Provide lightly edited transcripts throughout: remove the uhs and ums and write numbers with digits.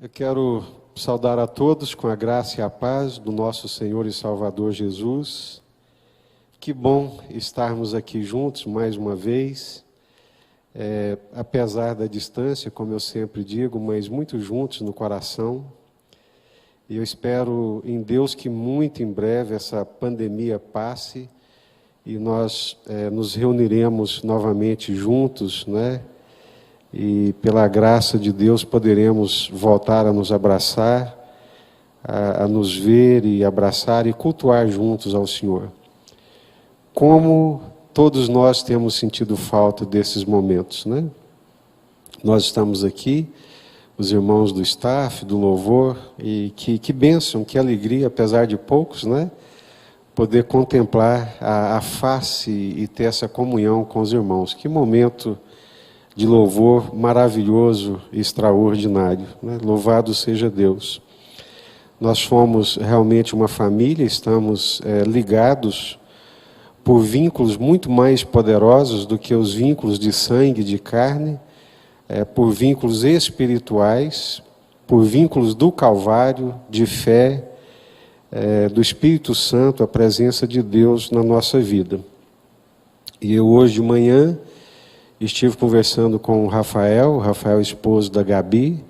Eu quero saudar a todos com a graça e a paz do nosso Senhor e Salvador Jesus. Que bom estarmos aqui juntos mais uma vez, apesar da distância, como eu sempre digo, mas muito juntos no coração. E eu espero em Deus que muito em breve essa pandemia passe e nós nos reuniremos novamente juntos, né? E pela graça de Deus poderemos voltar a nos abraçar, a nos ver e abraçar e cultuar juntos ao Senhor. Como todos nós temos sentido falta desses momentos, né? Nós estamos aqui, os irmãos do staff, do louvor, e que bênção, que alegria, apesar de poucos, né? Poder contemplar a face e ter essa comunhão com os irmãos. Que momento de louvor maravilhoso e extraordinário, né? Louvado seja Deus. Nós somos realmente uma família, estamos ligados por vínculos muito mais poderosos do que os vínculos de sangue e de carne, por vínculos espirituais, por vínculos do Calvário, de fé, do Espírito Santo, a presença de Deus na nossa vida. E eu hoje de manhã estive conversando com o Rafael esposo da Gabi,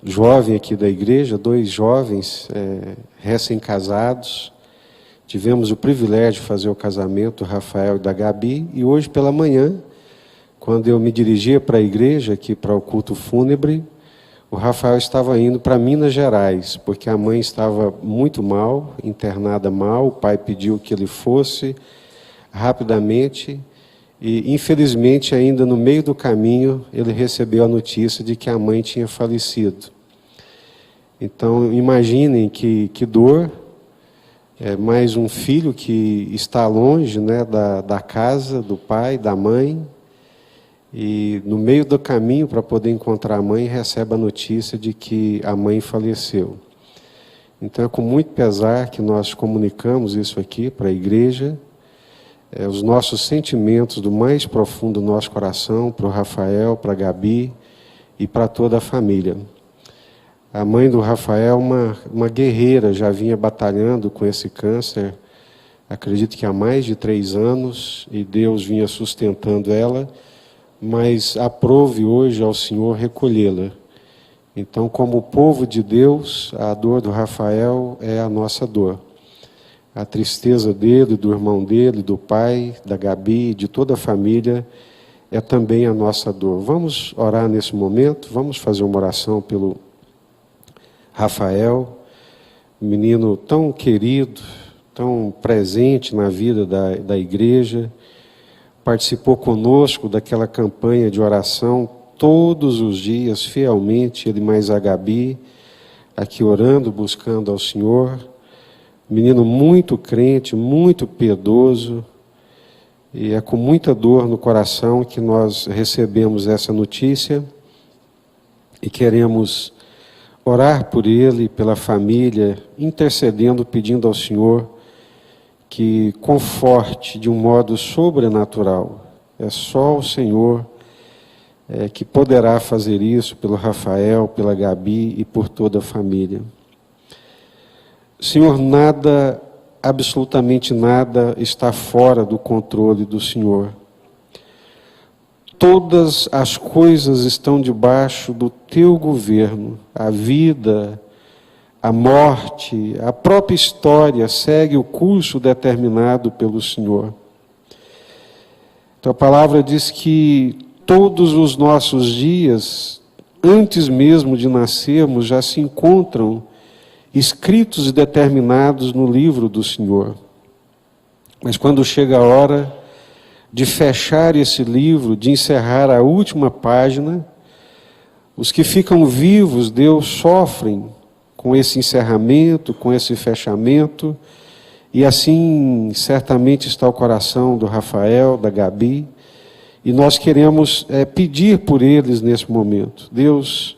jovem aqui da igreja, dois jovens recém-casados. Tivemos o privilégio de fazer o casamento do Rafael e da Gabi, e hoje pela manhã, quando eu me dirigia para a igreja, aqui para o culto fúnebre, o Rafael estava indo para Minas Gerais, porque a mãe estava muito mal, internada mal, o pai pediu que ele fosse rapidamente. E, infelizmente, ainda no meio do caminho, ele recebeu a notícia de que a mãe tinha falecido. Então, imaginem que dor, mais um filho que está longe, né, da casa, do pai, da mãe, e no meio do caminho, para poder encontrar a mãe, recebe a notícia de que a mãe faleceu. Então, é com muito pesar que nós comunicamos isso aqui para a igreja, os nossos sentimentos do mais profundo do nosso coração, para o Rafael, para a Gabi e para toda a família. A mãe do Rafael, uma guerreira, já vinha batalhando com esse câncer, acredito que há mais de 3 anos, e Deus vinha sustentando ela, mas aprove hoje ao Senhor recolhê-la. Então, como povo de Deus, a dor do Rafael é a nossa dor. A tristeza dele, do irmão dele, do pai, da Gabi, de toda a família, é também a nossa dor. Vamos orar nesse momento, vamos fazer uma oração pelo Rafael, menino tão querido, tão presente na vida da igreja, participou conosco daquela campanha de oração todos os dias, fielmente, ele mais a Gabi, aqui orando, buscando ao Senhor. Menino muito crente, muito piedoso, e é com muita dor no coração que nós recebemos essa notícia e queremos orar por ele, pela família, intercedendo, pedindo ao Senhor que conforte de um modo sobrenatural. É só o Senhor que poderá fazer isso pelo Rafael, pela Gabi e por toda a família. Senhor, nada, absolutamente nada está fora do controle do Senhor. Todas as coisas estão debaixo do teu governo. A vida, a morte, a própria história segue o curso determinado pelo Senhor. Tua palavra diz que todos os nossos dias, antes mesmo de nascermos, já se encontram escritos e determinados no livro do Senhor. Mas quando chega a hora de fechar esse livro, de encerrar a última página, os que ficam vivos, Deus, sofrem com esse encerramento, com esse fechamento, e assim certamente está o coração do Rafael, da Gabi, e nós queremos pedir por eles nesse momento. Deus,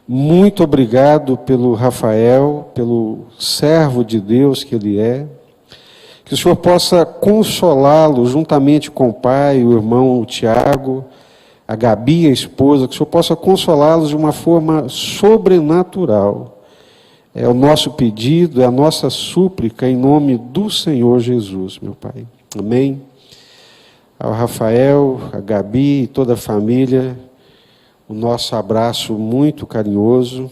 muito obrigado pelo Rafael, pelo servo de Deus que ele é. Que o Senhor possa consolá-lo juntamente com o pai, o irmão Tiago, a Gabi, a esposa, que o Senhor possa consolá-los de uma forma sobrenatural. É o nosso pedido, é a nossa súplica em nome do Senhor Jesus, meu Pai. Amém. Ao Rafael, a Gabi e toda a família, o nosso abraço muito carinhoso.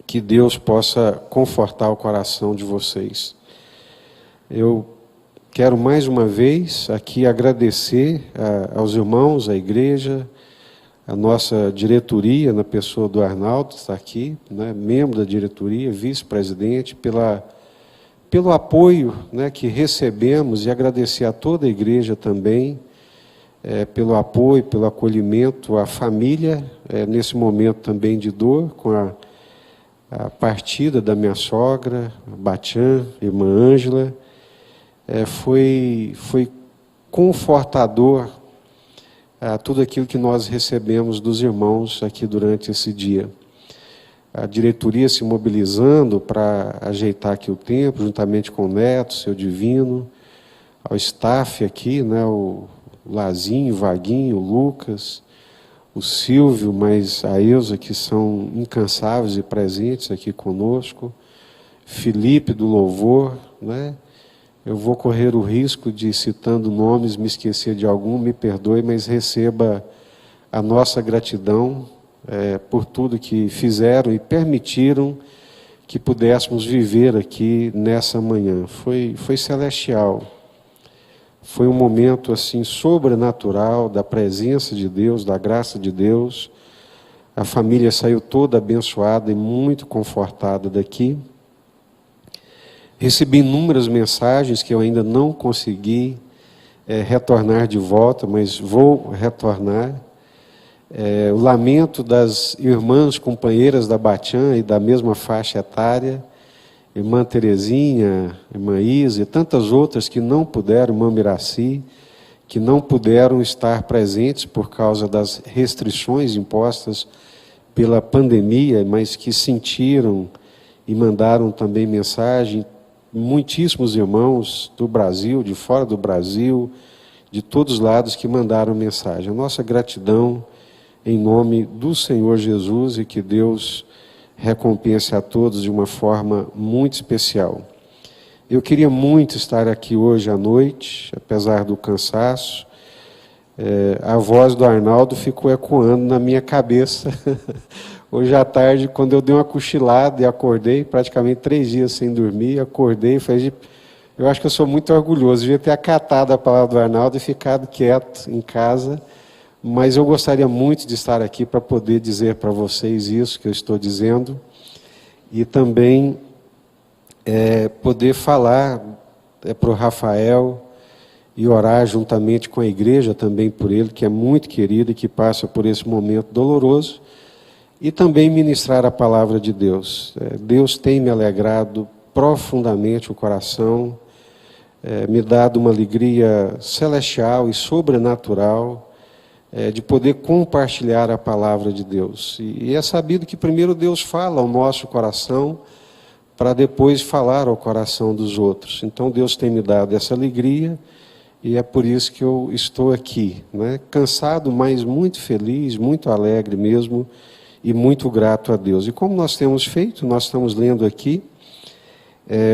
Que Deus possa confortar o coração de vocês. Eu quero mais uma vez aqui agradecer aos irmãos, à igreja, a nossa diretoria, na pessoa do Arnaldo, que está aqui, né, membro da diretoria, vice-presidente, pelo apoio, né, que recebemos, e agradecer a toda a igreja também, pelo apoio, pelo acolhimento, à família, nesse momento também de dor, com a partida da minha sogra, Batian, irmã Ângela. Foi confortador tudo aquilo que nós recebemos dos irmãos aqui durante esse dia. A diretoria se mobilizando para ajeitar aqui o templo, juntamente com o Neto, seu Divino, ao staff aqui, né, o Lazinho, o Vaguinho, o Lucas, o Silvio, mas a Elza, que são incansáveis e presentes aqui conosco, Felipe do Louvor, né? Eu vou correr o risco de, citando nomes, me esquecer de algum, me perdoe, mas receba a nossa gratidão por tudo que fizeram e permitiram que pudéssemos viver aqui nessa manhã. Foi celestial. Foi um momento assim sobrenatural da presença de Deus, da graça de Deus. A família saiu toda abençoada e muito confortada daqui. Recebi inúmeras mensagens que eu ainda não consegui retornar de volta, mas vou retornar. O lamento das irmãs companheiras da Batian e da mesma faixa etária, irmã Terezinha, irmã Isa e tantas outras que não puderam, irmã Miraci, que não puderam estar presentes por causa das restrições impostas pela pandemia, mas que sentiram e mandaram também mensagem. Muitíssimos irmãos do Brasil, de fora do Brasil, de todos os lados que mandaram mensagem. A nossa gratidão em nome do Senhor Jesus e que Deus recompense a todos de uma forma muito especial. Eu queria muito estar aqui hoje à noite, apesar do cansaço. A voz do Arnaldo ficou ecoando na minha cabeça. Hoje à tarde, quando eu dei uma cochilada e acordei, praticamente 3 dias sem dormir, acordei e falei, eu acho que eu sou muito orgulhoso, devia ter acatado a palavra do Arnaldo e ficado quieto em casa, mas eu gostaria muito de estar aqui para poder dizer para vocês isso que eu estou dizendo, e também poder falar para o Rafael e orar juntamente com a igreja também por ele, que é muito querido e que passa por esse momento doloroso, e também ministrar a palavra de Deus. Deus tem me alegrado profundamente o coração, me dado uma alegria celestial e sobrenatural, de poder compartilhar a palavra de Deus. E é sabido que primeiro Deus fala ao nosso coração, para depois falar ao coração dos outros. Então Deus tem me dado essa alegria, e é por isso que eu estou aqui, né? Cansado, mas muito feliz, muito alegre mesmo, e muito grato a Deus. E como nós temos feito, nós estamos lendo aqui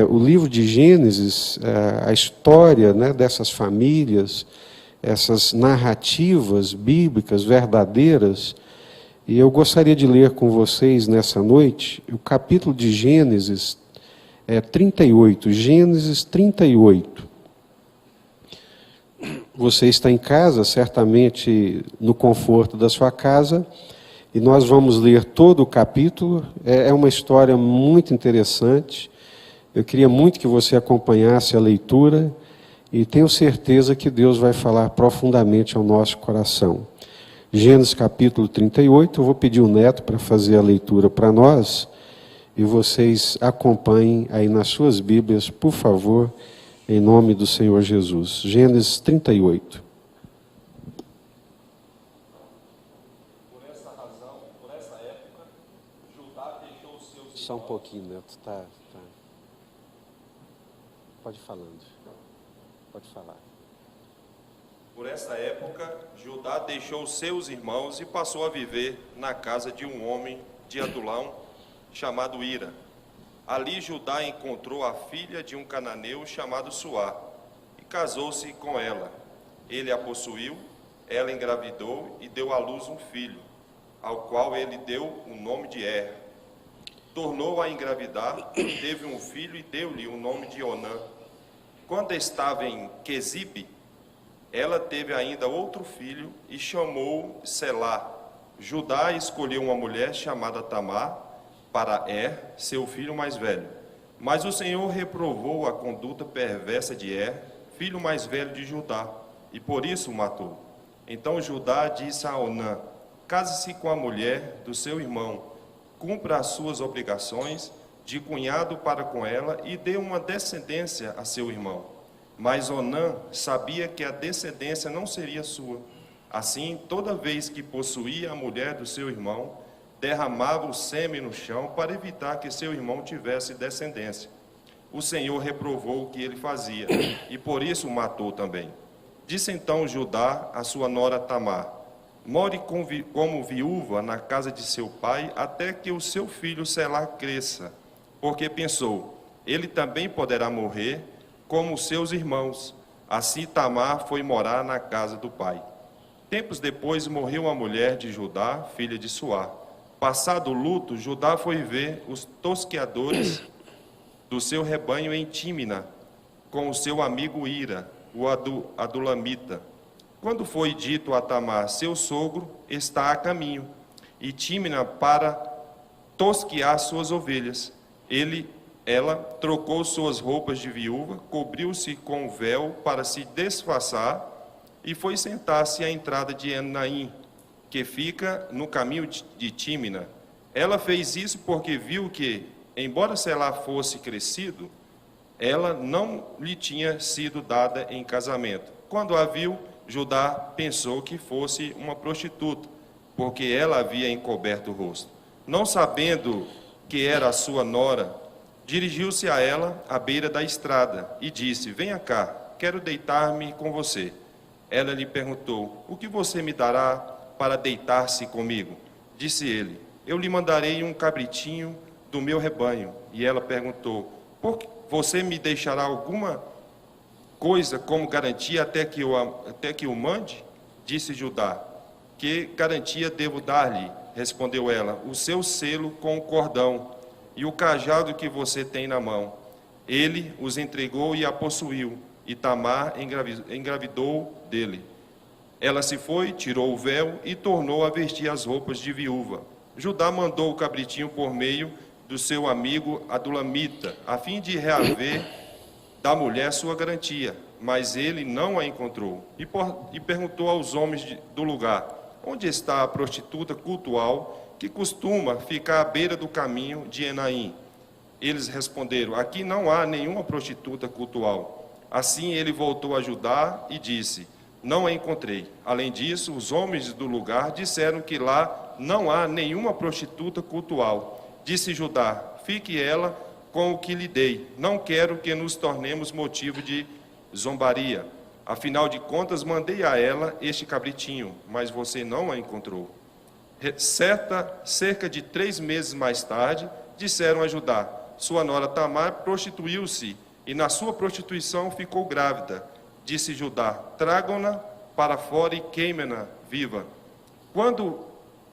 o livro de Gênesis, a história, né, dessas famílias, essas narrativas bíblicas verdadeiras, e eu gostaria de ler com vocês nessa noite o capítulo de Gênesis 38, Gênesis 38. Você está em casa, certamente no conforto da sua casa, e nós vamos ler todo o capítulo. É uma história muito interessante. Eu queria muito que você acompanhasse a leitura, e tenho certeza que Deus vai falar profundamente ao nosso coração. Gênesis capítulo 38, eu vou pedir o Neto para fazer a leitura para nós, e vocês acompanhem aí nas suas Bíblias, por favor, em nome do Senhor Jesus. Gênesis 38. Por essa razão, por essa época, Judá deixou os seus irmãos. Só um pouquinho, Neto, tá. Pode ir falando. Pode falar. Por essa época, Judá deixou seus irmãos e passou a viver na casa de um homem de Adulão, chamado Ira. Ali Judá encontrou a filha de um cananeu chamado Suá, e casou-se com ela. Ele a possuiu, ela engravidou e deu à luz um filho, ao qual ele deu o nome de Er. Tornou a engravidar, teve um filho e deu-lhe o nome de Onã. Quando estava em Quezibe, ela teve ainda outro filho e chamou Selá. Judá escolheu uma mulher chamada Tamar para seu filho mais velho. Mas o Senhor reprovou a conduta perversa de filho mais velho de Judá, e por isso o matou. Então Judá disse a Onã: case-se com a mulher do seu irmão, cumpra as suas obrigações de cunhado para com ela e dê uma descendência a seu irmão. Mas Onã sabia que a descendência não seria sua. Assim, toda vez que possuía a mulher do seu irmão, derramava o sêmen no chão para evitar que seu irmão tivesse descendência. O Senhor reprovou o que ele fazia, e por isso o matou também. Disse então Judá a sua nora Tamar: more como viúva na casa de seu pai, até que o seu filho Selá cresça. Porque pensou, ele também poderá morrer, como seus irmãos. Assim Tamar foi morar na casa do pai. Tempos depois morreu a mulher de Judá, filha de Suá. Passado o luto, Judá foi ver os tosqueadores do seu rebanho em Tímina, com o seu amigo Ira, o adulamita. Quando foi dito a Tamar: seu sogro está a caminho, e Tímina para tosquear suas ovelhas, ela trocou suas roupas de viúva, cobriu-se com um véu para se disfarçar, e foi sentar-se à entrada de Enaim, que fica no caminho de Tímina. Ela fez isso porque viu que, embora Selá fosse crescido, ela não lhe tinha sido dada em casamento. Quando a viu, Judá pensou que fosse uma prostituta, porque ela havia encoberto o rosto. Não sabendo que era a sua nora, dirigiu-se a ela à beira da estrada e disse: venha cá, quero deitar-me com você. Ela lhe perguntou: o que você me dará para deitar-se comigo? Disse ele: eu lhe mandarei um cabritinho do meu rebanho. E ela perguntou: por que você me deixará alguma coisa como garantia até que o mande? Disse Judá: que garantia devo dar-lhe? Respondeu ela: o seu selo com o cordão e o cajado que você tem na mão. Ele os entregou e a possuiu, e Tamar engravidou dele. Ela se foi, tirou o véu e tornou a vestir as roupas de viúva. Judá mandou o cabritinho por meio do seu amigo adulamita, a fim de reaver da mulher sua garantia, mas ele não a encontrou. E perguntou aos homens do lugar: onde está a prostituta cultual que costuma ficar à beira do caminho de Enaim? Eles responderam: aqui não há nenhuma prostituta cultual. Assim ele voltou a Judá e disse: não a encontrei. Além disso, os homens do lugar disseram que lá não há nenhuma prostituta cultual. Disse Judá: fique ela com o que lhe dei. Não quero que nos tornemos motivo de zombaria. Afinal de contas, mandei a ela este cabritinho, mas você não a encontrou. Cerca de 3 meses mais tarde, disseram a Judá: sua nora Tamar prostituiu-se e na sua prostituição ficou grávida. Disse Judá: tragam-na para fora e queimem-na viva. Quando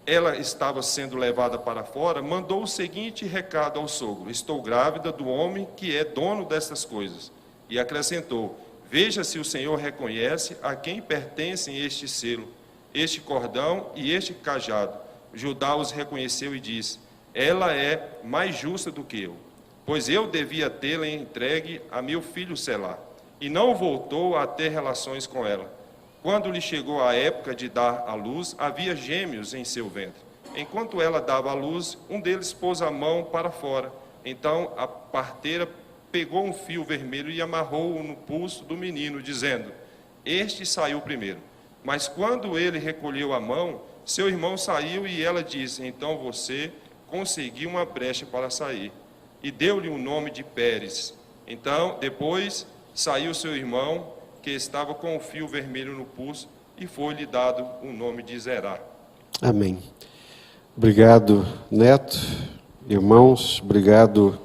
ela estava sendo levada para fora, mandou o seguinte recado ao sogro: estou grávida do homem que é dono destas coisas. E acrescentou: veja se o Senhor reconhece a quem pertencem este selo, este cordão e este cajado. Judá os reconheceu e disse: ela é mais justa do que eu, pois eu devia tê-la entregue a meu filho Selá. E não voltou a ter relações com ela. Quando lhe chegou a época de dar à luz, havia gêmeos em seu ventre. Enquanto ela dava à luz, um deles pôs a mão para fora. Então a parteira pegou um fio vermelho e amarrou-o no pulso do menino, dizendo: este saiu primeiro. Mas quando ele recolheu a mão, seu irmão saiu e ela disse: então você conseguiu uma brecha para sair. E deu-lhe o nome de Pérez. Então, depois, saiu seu irmão que estava com o fio vermelho no pulso, e foi-lhe dado o nome de Zerá. Amém. Obrigado, Neto, irmãos, obrigado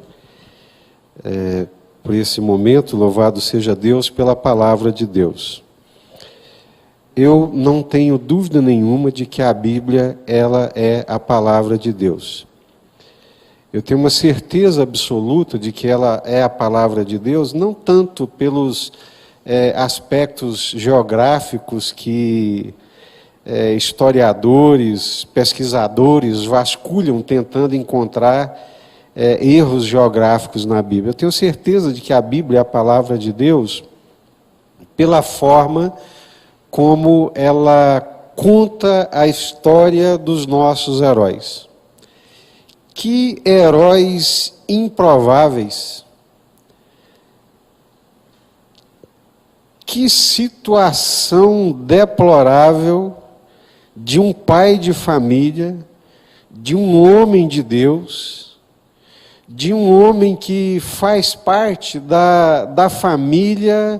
por esse momento, louvado seja Deus pela palavra de Deus. Eu não tenho dúvida nenhuma de que a Bíblia, ela é a palavra de Deus. Eu tenho uma certeza absoluta de que ela é a palavra de Deus, não tanto pelos aspectos geográficos que historiadores, pesquisadores vasculham tentando encontrar erros geográficos na Bíblia. Eu tenho certeza de que a Bíblia é a palavra de Deus pela forma como ela conta a história dos nossos heróis. Que heróis improváveis! Que situação deplorável de um pai de família, de um homem de Deus, de um homem que faz parte da família,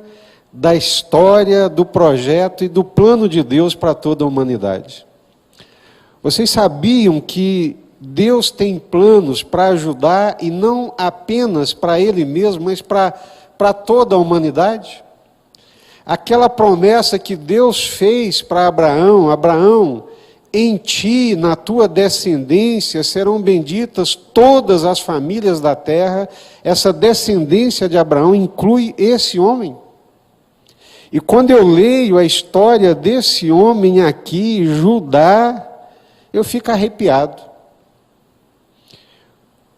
da história, do projeto e do plano de Deus para toda a humanidade. Vocês sabiam que Deus tem planos para ajudar, e não apenas para Ele mesmo, mas para toda a humanidade? Aquela promessa que Deus fez para Abraão: Abraão, em ti, na tua descendência, serão benditas todas as famílias da terra. Essa descendência de Abraão inclui esse homem. E quando eu leio a história desse homem aqui, Judá, eu fico arrepiado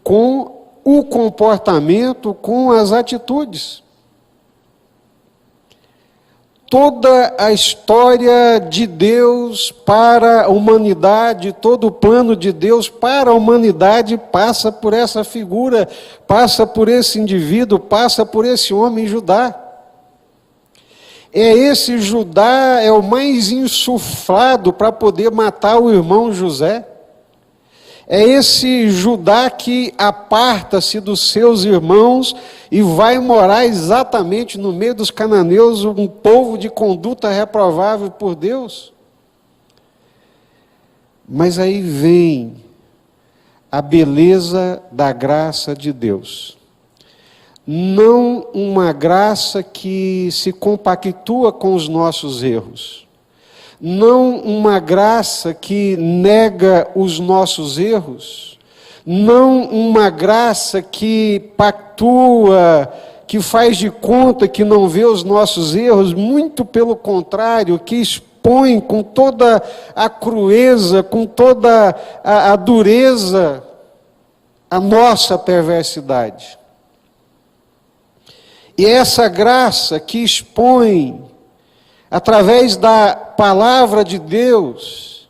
com o comportamento, com as atitudes. Toda a história de Deus para a humanidade, todo o plano de Deus para a humanidade passa por essa figura, passa por esse indivíduo, passa por esse homem, Judá. Esse Judá é o mais insuflado para poder matar o irmão José. É esse Judá que aparta-se dos seus irmãos e vai morar exatamente no meio dos cananeus, um povo de conduta reprovável por Deus. Mas aí vem a beleza da graça de Deus. Não uma graça que se compactua com os nossos erros. Não uma graça que nega os nossos erros. Não uma graça que pactua, que faz de conta que não vê os nossos erros. Muito pelo contrário, que expõe com toda a crueza, com toda a dureza, a nossa perversidade. E essa graça que expõe, através da palavra de Deus,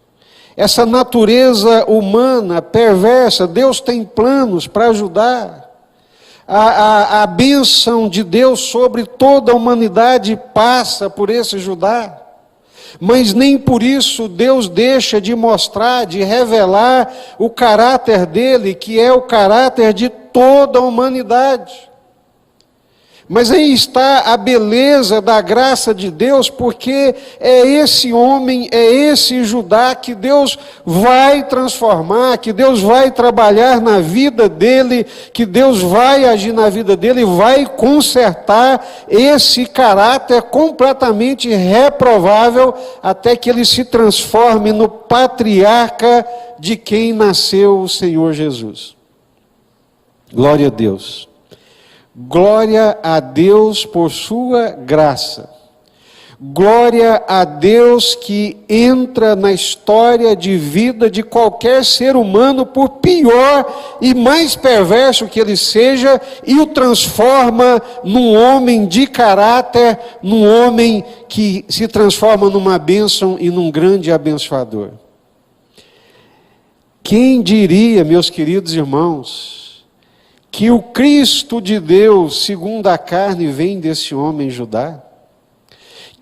essa natureza humana perversa, Deus tem planos para ajudar. A bênção de Deus sobre toda a humanidade passa por esse Judá. Mas nem por isso Deus deixa de mostrar, de revelar o caráter dele, que é o caráter de toda a humanidade. Mas aí está a beleza da graça de Deus, porque é esse homem, é esse Judá que Deus vai transformar, que Deus vai trabalhar na vida dele, que Deus vai agir na vida dele, vai consertar esse caráter completamente reprovável, até que ele se transforme no patriarca de quem nasceu o Senhor Jesus. Glória a Deus. Glória a Deus por sua graça. Glória a Deus que entra na história de vida de qualquer ser humano, por pior e mais perverso que ele seja, e o transforma num homem de caráter, num homem que se transforma numa bênção e num grande abençoador. Quem diria, meus queridos irmãos, que o Cristo de Deus, segundo a carne, vem desse homem Judá?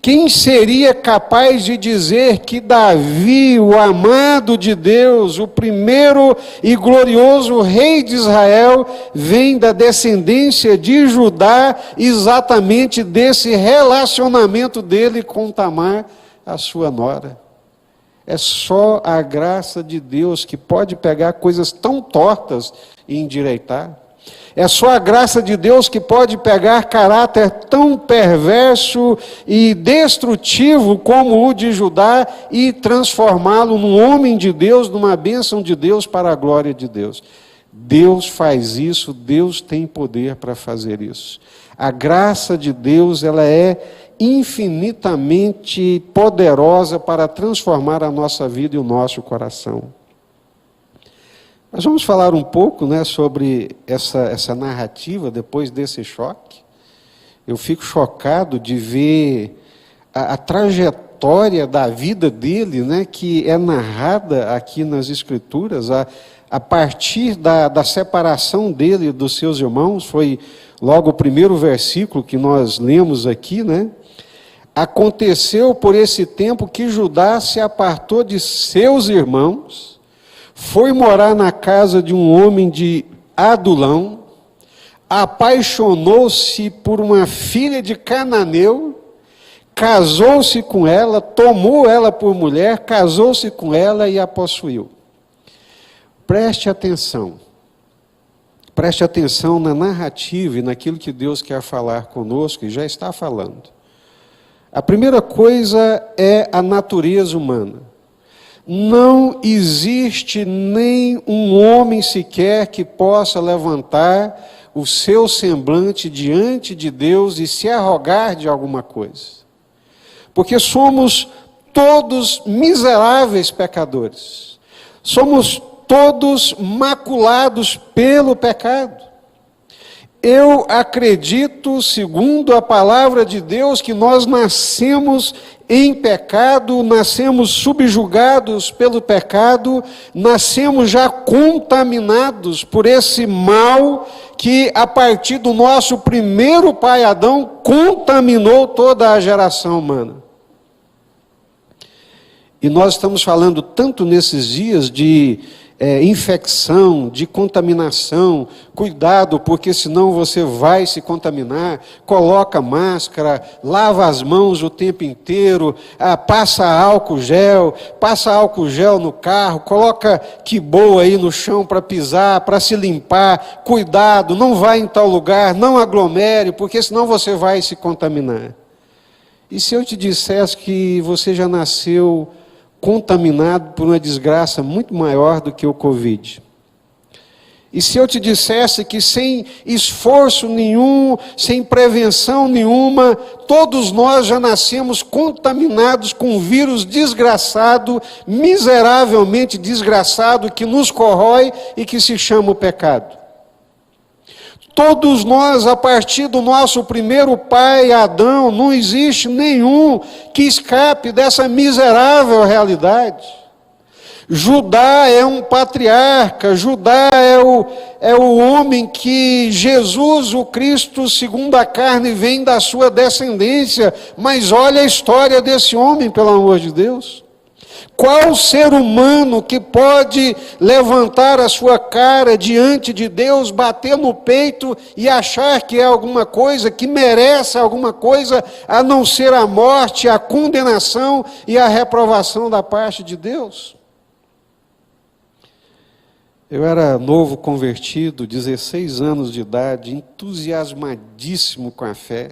Quem seria capaz de dizer que Davi, o amado de Deus, o primeiro e glorioso rei de Israel, vem da descendência de Judá, exatamente desse relacionamento dele com Tamar, a sua nora? É só a graça de Deus que pode pegar coisas tão tortas e endireitar. É só a graça de Deus que pode pegar caráter tão perverso e destrutivo como o de Judá e transformá-lo num homem de Deus, numa bênção de Deus para a glória de Deus. Deus faz isso, Deus tem poder para fazer isso. A graça de Deus, ela é infinitamente poderosa para transformar a nossa vida e o nosso coração. Nós vamos falar um pouco, sobre essa narrativa depois desse choque. Eu fico chocado de ver a trajetória da vida dele, que é narrada aqui nas Escrituras, a partir da separação dele dos seus irmãos. Foi logo o primeiro versículo que nós lemos aqui, Aconteceu por esse tempo que Judá se apartou de seus irmãos, foi morar na casa de um homem de Adulão, apaixonou-se por uma filha de cananeu, casou-se com ela, tomou ela por mulher, casou-se com ela e a possuiu. Preste atenção na narrativa e naquilo que Deus quer falar conosco e já está falando. A primeira coisa é a natureza humana. Não existe nem um homem sequer que possa levantar o seu semblante diante de Deus e se arrogar de alguma coisa. Porque somos todos miseráveis pecadores. Somos todos maculados pelo pecado. Eu acredito, segundo a palavra de Deus, que nós nascemos em pecado, nascemos subjugados pelo pecado, nascemos já contaminados por esse mal que, a partir do nosso primeiro pai Adão, contaminou toda a geração humana. E nós estamos falando tanto nesses dias de infecção, de contaminação. Cuidado, porque senão você vai se contaminar. Coloca máscara, lava as mãos o tempo inteiro, passa álcool gel no carro, coloca quiboa aí no chão para pisar, para se limpar. Cuidado, não vai em tal lugar, não aglomere, porque senão você vai se contaminar. E se eu te dissesse que você já nasceu contaminado por uma desgraça muito maior do que o Covid? E se eu te dissesse que sem esforço nenhum, sem prevenção nenhuma, todos nós já nascemos contaminados com um vírus desgraçado, miseravelmente desgraçado, que nos corrói e que se chama o pecado? Todos nós, a partir do nosso primeiro pai, Adão, não existe nenhum que escape dessa miserável realidade. Judá é um patriarca, Judá é o homem que Jesus, o Cristo, segundo a carne, vem da sua descendência. Mas olha a história desse homem, pelo amor de Deus. Qual ser humano que pode levantar a sua cara diante de Deus, bater no peito e achar que é alguma coisa, que merece alguma coisa, a não ser a morte, a condenação e a reprovação da parte de Deus? Eu era novo convertido, 16 anos de idade, entusiasmadíssimo com a fé.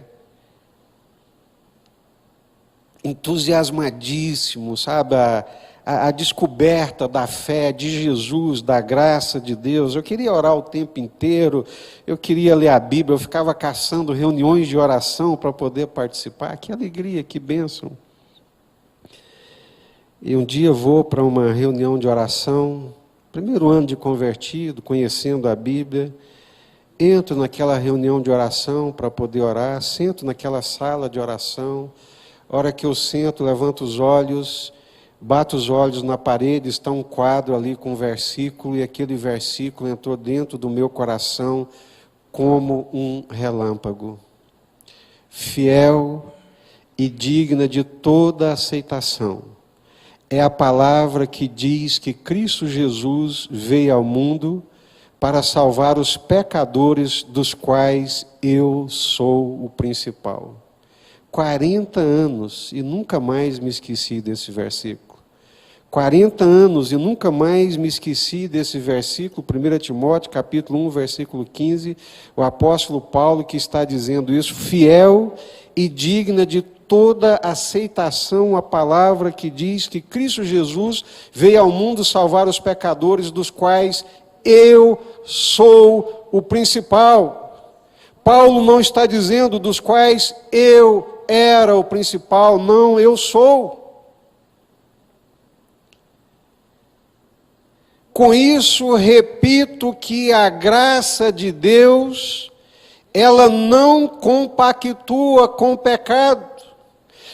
Entusiasmadíssimo, sabe, a descoberta da fé de Jesus, da graça de Deus. Eu queria orar o tempo inteiro, eu queria ler a Bíblia, eu ficava caçando reuniões de oração para poder participar. Que alegria, que bênção. E um dia eu vou para uma reunião de oração, primeiro ano de convertido, conhecendo a Bíblia, entro naquela reunião de oração para poder orar, sento naquela sala de oração. A hora que eu sento, levanto os olhos, bato os olhos na parede, está um quadro ali com um versículo, e aquele versículo entrou dentro do meu coração como um relâmpago. Fiel e digna de toda aceitação. É a palavra que diz que Cristo Jesus veio ao mundo para salvar os pecadores, dos quais eu sou o principal. 40 anos e nunca mais me esqueci desse versículo. 40 anos e nunca mais me esqueci desse versículo, 1 Timóteo, capítulo 1, versículo 15, o apóstolo Paulo que está dizendo isso, fiel e digna de toda aceitação a palavra que diz que Cristo Jesus veio ao mundo salvar os pecadores, dos quais eu sou o principal. Paulo não está dizendo dos quais eu era o principal, não, eu sou. Com isso, repito que a graça de Deus, ela não compactua com o pecado,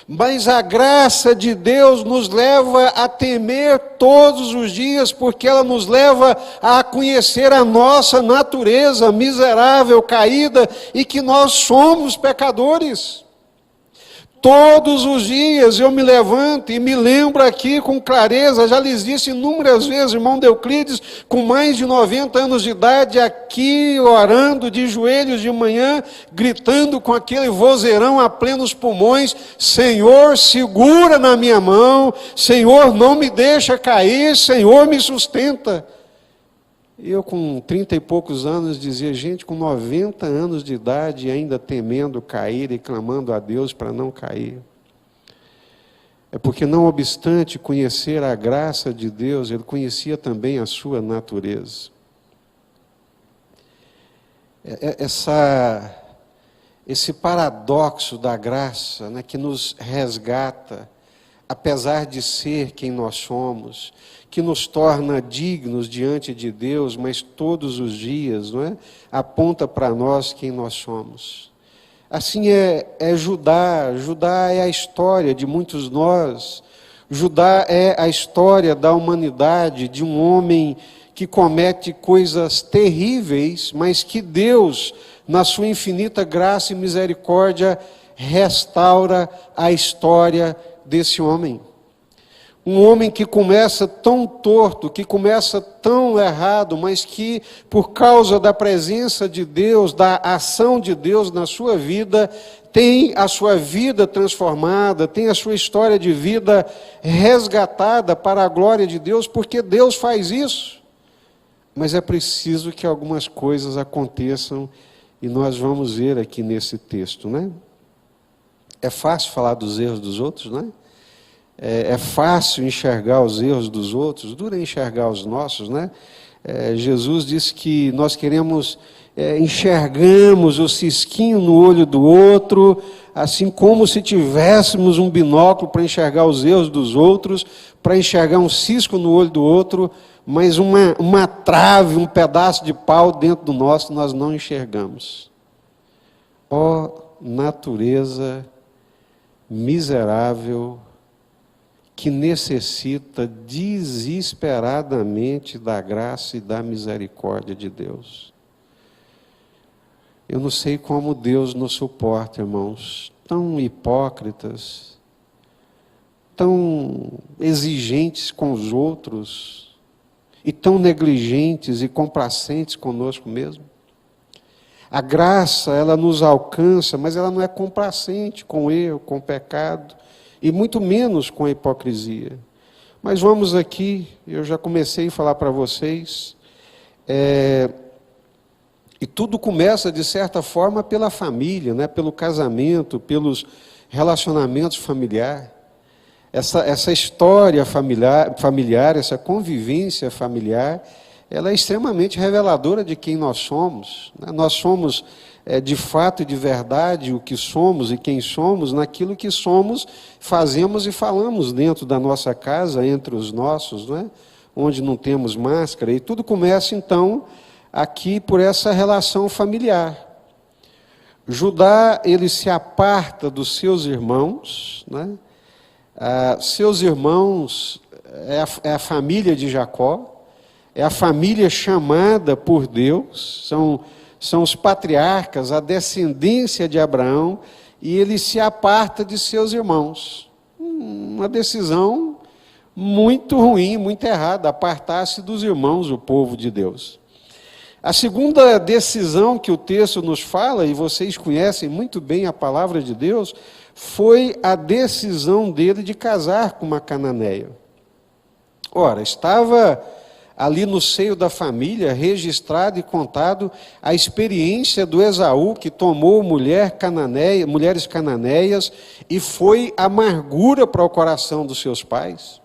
mas a graça de Deus nos leva a temer todos os dias, porque ela nos leva a conhecer a nossa natureza miserável, caída, e que nós somos pecadores. Todos os dias eu me levanto e me lembro aqui com clareza, já lhes disse inúmeras vezes, irmão Euclides, com mais de 90 anos de idade, aqui orando de joelhos de manhã, gritando com aquele vozeirão a plenos pulmões, Senhor, segura na minha mão, Senhor, não me deixa cair, Senhor, me sustenta. Eu com 30 e poucos anos dizia, gente, com 90 anos de idade ainda temendo cair e clamando a Deus para não cair. É porque não obstante conhecer a graça de Deus, ele conhecia também a sua natureza. Esse paradoxo da graça, né, que nos resgata, apesar de ser quem nós somos, que nos torna dignos diante de Deus, mas todos os dias, não é? Aponta para nós quem nós somos. Assim é Judá. Judá é a história de muitos nós. Judá é a história da humanidade, de um homem que comete coisas terríveis, mas que Deus, na sua infinita graça e misericórdia, restaura a história desse homem. Um homem que começa tão torto, que começa tão errado, mas que, por causa da presença de Deus, da ação de Deus na sua vida, tem a sua vida transformada, tem a sua história de vida resgatada para a glória de Deus, porque Deus faz isso. Mas é preciso que algumas coisas aconteçam, e nós vamos ver aqui nesse texto, né? É fácil falar dos erros dos outros, né? É fácil enxergar os erros dos outros, duro é enxergar os nossos, né? Jesus disse que nós queremos, enxergamos o cisquinho no olho do outro, assim como se tivéssemos um binóculo para enxergar os erros dos outros, para enxergar um cisco no olho do outro, mas uma trave, um pedaço de pau dentro do nosso, nós não enxergamos. Ó natureza miserável, que necessita desesperadamente da graça e da misericórdia de Deus. Eu não sei como Deus nos suporta, irmãos, tão hipócritas, tão exigentes com os outros, e tão negligentes e complacentes conosco mesmo. A graça, ela nos alcança, mas ela não é complacente com o erro, com o pecado, e muito menos com a hipocrisia. Mas vamos aqui, eu já comecei a falar para vocês, e tudo começa, de certa forma, pela família, né? Pelo casamento, pelos relacionamentos familiares. Essa história familiar, essa convivência familiar, ela é extremamente reveladora de quem nós somos, né? Nós somos, de fato e de verdade, o que somos e quem somos, naquilo que somos, fazemos e falamos dentro da nossa casa, entre os nossos, né? Onde não temos máscara, e tudo começa, então, aqui por essa relação familiar. Judá, ele se aparta dos seus irmãos, né? Seus irmãos é a família de Jacó, é a família chamada por Deus, são os patriarcas, a descendência de Abraão, e ele se aparta de seus irmãos. Uma decisão muito ruim, muito errada, apartar-se dos irmãos, o povo de Deus. A segunda decisão que o texto nos fala, e vocês conhecem muito bem a palavra de Deus, foi a decisão dele de casar com uma cananeia. Ora, estava ali no seio da família, registrado e contado a experiência do Esaú, que tomou mulheres cananeias, e foi amargura para o coração dos seus pais.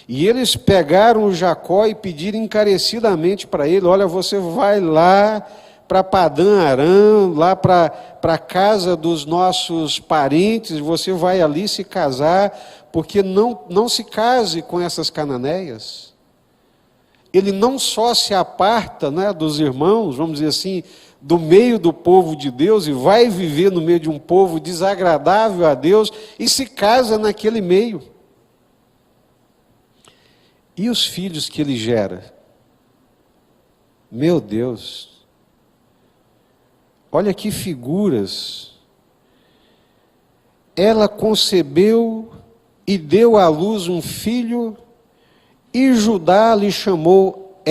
E eles pegaram o Jacó e pediram encarecidamente para ele: olha, você vai lá para Padã Arã, lá para a casa dos nossos parentes, você vai ali se casar, porque não se case com essas cananeias. Ele não só se aparta, né, dos irmãos, vamos dizer assim, do meio do povo de Deus, e vai viver no meio de um povo desagradável a Deus, e se casa naquele meio. E os filhos que ele gera? Meu Deus! Olha que figuras! Ela concebeu e deu à luz um filho, e Judá lhe chamou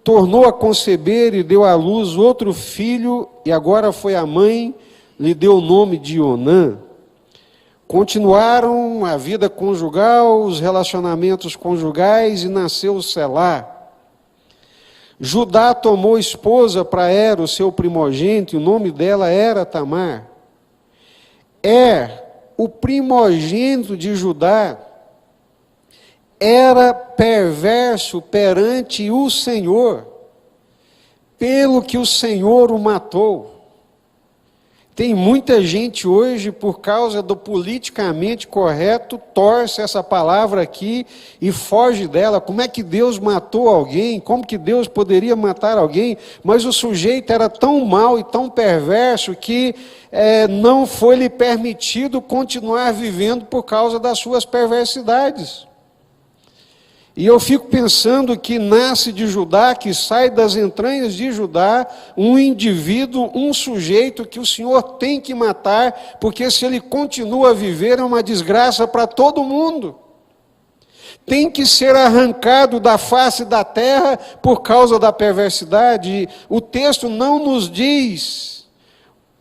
Tornou a conceber e deu à luz outro filho, e agora foi a mãe, lhe deu o nome de Onã. Continuaram a vida conjugal, os relacionamentos conjugais, e nasceu Selá. Judá tomou esposa para o seu primogênito, e o nome dela era Tamar. O primogênito de Judá, era perverso perante o Senhor, pelo que o Senhor o matou. Tem muita gente hoje, por causa do politicamente correto, torce essa palavra aqui e foge dela. Como é que Deus matou alguém? Como que Deus poderia matar alguém? Mas o sujeito era tão mau e tão perverso que não foi lhe permitido continuar vivendo por causa das suas perversidades. E eu fico pensando que nasce de Judá, que sai das entranhas de Judá, um indivíduo, um sujeito que o Senhor tem que matar, porque se ele continua a viver é uma desgraça para todo mundo. Tem que ser arrancado da face da terra por causa da perversidade. O texto não nos diz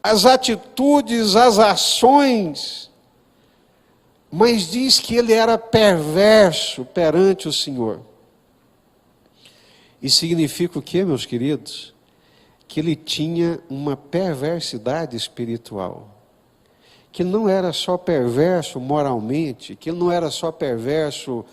as atitudes, as ações, mas diz que ele era perverso perante o Senhor. E significa o quê, meus queridos? Que ele tinha uma perversidade espiritual. Que não era só perverso moralmente, que ele não era só perverso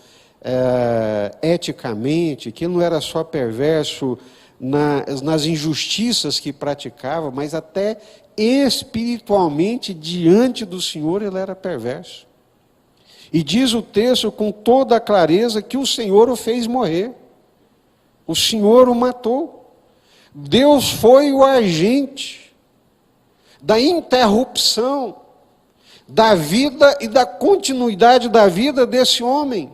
eticamente, que ele não era só perverso nas injustiças que praticava, mas até espiritualmente, diante do Senhor, ele era perverso. E diz o texto com toda a clareza que o Senhor o fez morrer. O Senhor o matou. Deus foi o agente da interrupção da vida e da continuidade da vida desse homem.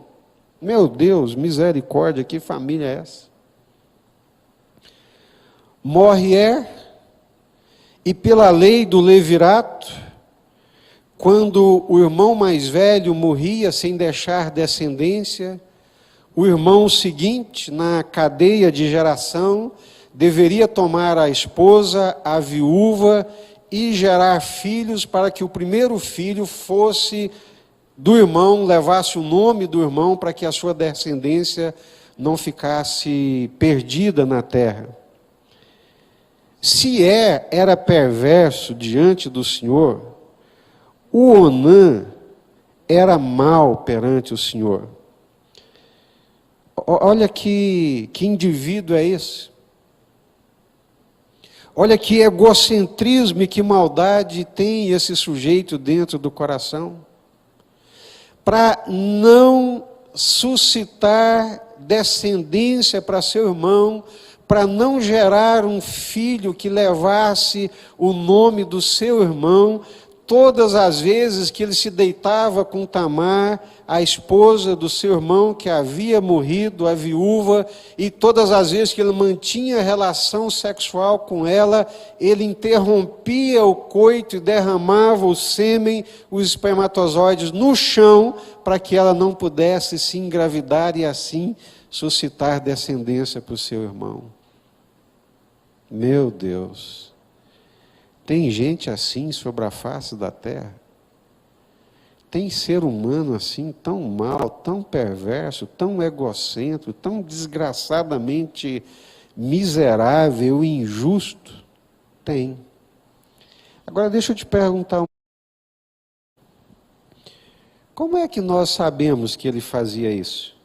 Meu Deus, misericórdia, que família é essa? Morre e pela lei do levirato, quando o irmão mais velho morria sem deixar descendência, o irmão seguinte, na cadeia de geração, deveria tomar a esposa, a viúva, e gerar filhos, para que o primeiro filho fosse do irmão, levasse o nome do irmão, para que a sua descendência não ficasse perdida na terra. Se era perverso diante do Senhor, o Onã era mau perante o Senhor. Olha que indivíduo é esse. Olha que egocentrismo e que maldade tem esse sujeito dentro do coração. Para não suscitar descendência para seu irmão, para não gerar um filho que levasse o nome do seu irmão, todas as vezes que ele se deitava com Tamar, a esposa do seu irmão que havia morrido, a viúva, e todas as vezes que ele mantinha relação sexual com ela, ele interrompia o coito e derramava o sêmen, os espermatozoides no chão, para que ela não pudesse se engravidar e assim suscitar descendência para o seu irmão. Meu Deus, tem gente assim sobre a face da terra? Tem ser humano assim, tão mau, tão perverso, tão egocêntrico, tão desgraçadamente miserável e injusto? Tem. Agora deixa eu te perguntar, como é que nós sabemos que ele fazia isso?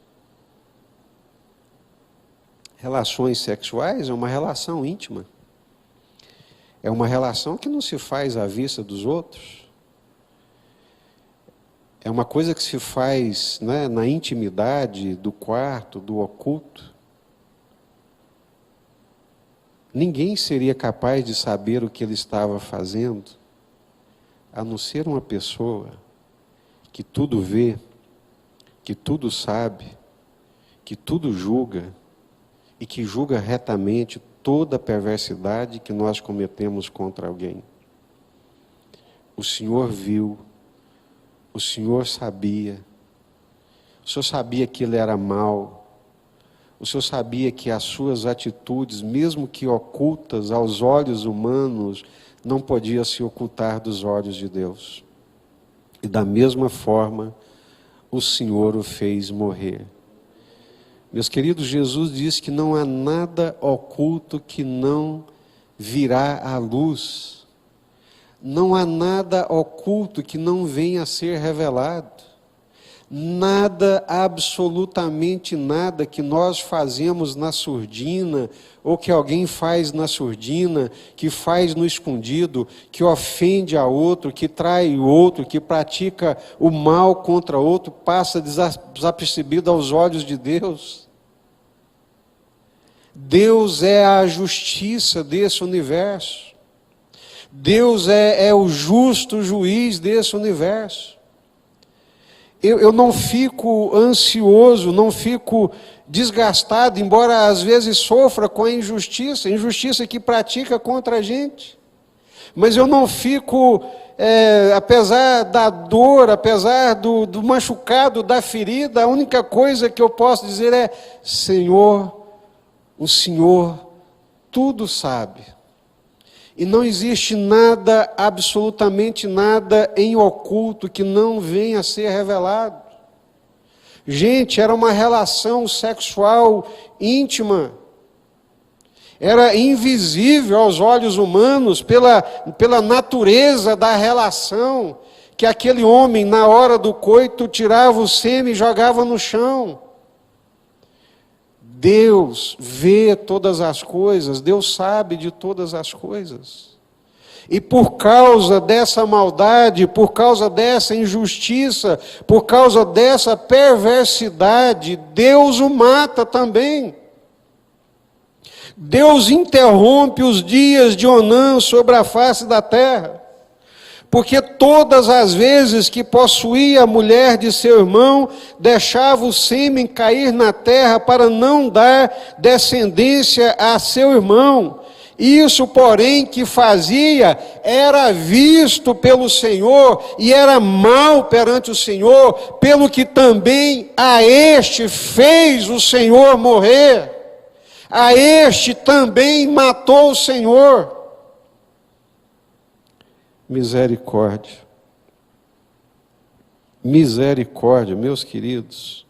Relações sexuais é uma relação íntima. É uma relação que não se faz à vista dos outros. É uma coisa que se faz, né, na intimidade do quarto, do oculto. Ninguém seria capaz de saber o que ele estava fazendo, a não ser uma pessoa que tudo vê, que tudo sabe, que tudo julga e que julga retamente toda a perversidade que nós cometemos contra alguém. O Senhor viu, o Senhor sabia, o Senhor sabia que ele era mau, o Senhor sabia que as suas atitudes, mesmo que ocultas aos olhos humanos, não podiam se ocultar dos olhos de Deus. E da mesma forma, o Senhor o fez morrer. Meus queridos, Jesus diz que não há nada oculto que não virá à luz. Não há nada oculto que não venha a ser revelado. Nada, absolutamente nada que nós fazemos na surdina, ou que alguém faz na surdina, que faz no escondido, que ofende a outro, que trai o outro, que pratica o mal contra outro, passa desapercebido aos olhos de Deus. Deus é a justiça desse universo. Deus é o justo juiz desse universo. Eu não fico ansioso, não fico desgastado, embora às vezes sofra com a injustiça que pratica contra a gente. Mas eu não fico, apesar da dor, apesar do machucado, da ferida, a única coisa que eu posso dizer é: Senhor, o Senhor tudo sabe. E não existe nada, absolutamente nada em oculto que não venha a ser revelado. Gente, era uma relação sexual íntima. Era invisível aos olhos humanos pela natureza da relação, que aquele homem, na hora do coito, tirava o sêmen e jogava no chão. Deus vê todas as coisas, Deus sabe de todas as coisas. E por causa dessa maldade, por causa dessa injustiça, por causa dessa perversidade, Deus o mata também. Deus interrompe os dias de Onã sobre a face da terra. Porque todas as vezes que possuía a mulher de seu irmão, deixava o sêmen cair na terra para não dar descendência a seu irmão. Isso, porém, que fazia, era visto pelo Senhor e era mal perante o Senhor, pelo que também a este fez o Senhor morrer. A este também matou o Senhor. Misericórdia. Misericórdia, meus queridos.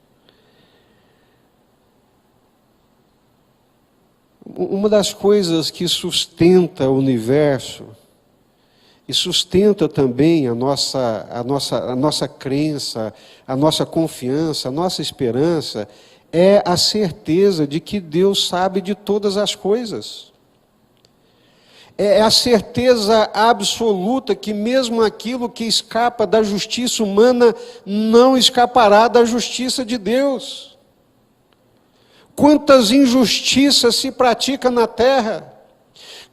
Uma das coisas que sustenta o universo e sustenta também a nossa crença, a nossa confiança, a nossa esperança, é a certeza de que Deus sabe de todas as coisas. É a certeza absoluta que mesmo aquilo que escapa da justiça humana não escapará da justiça de Deus. Quantas injustiças se praticam na terra,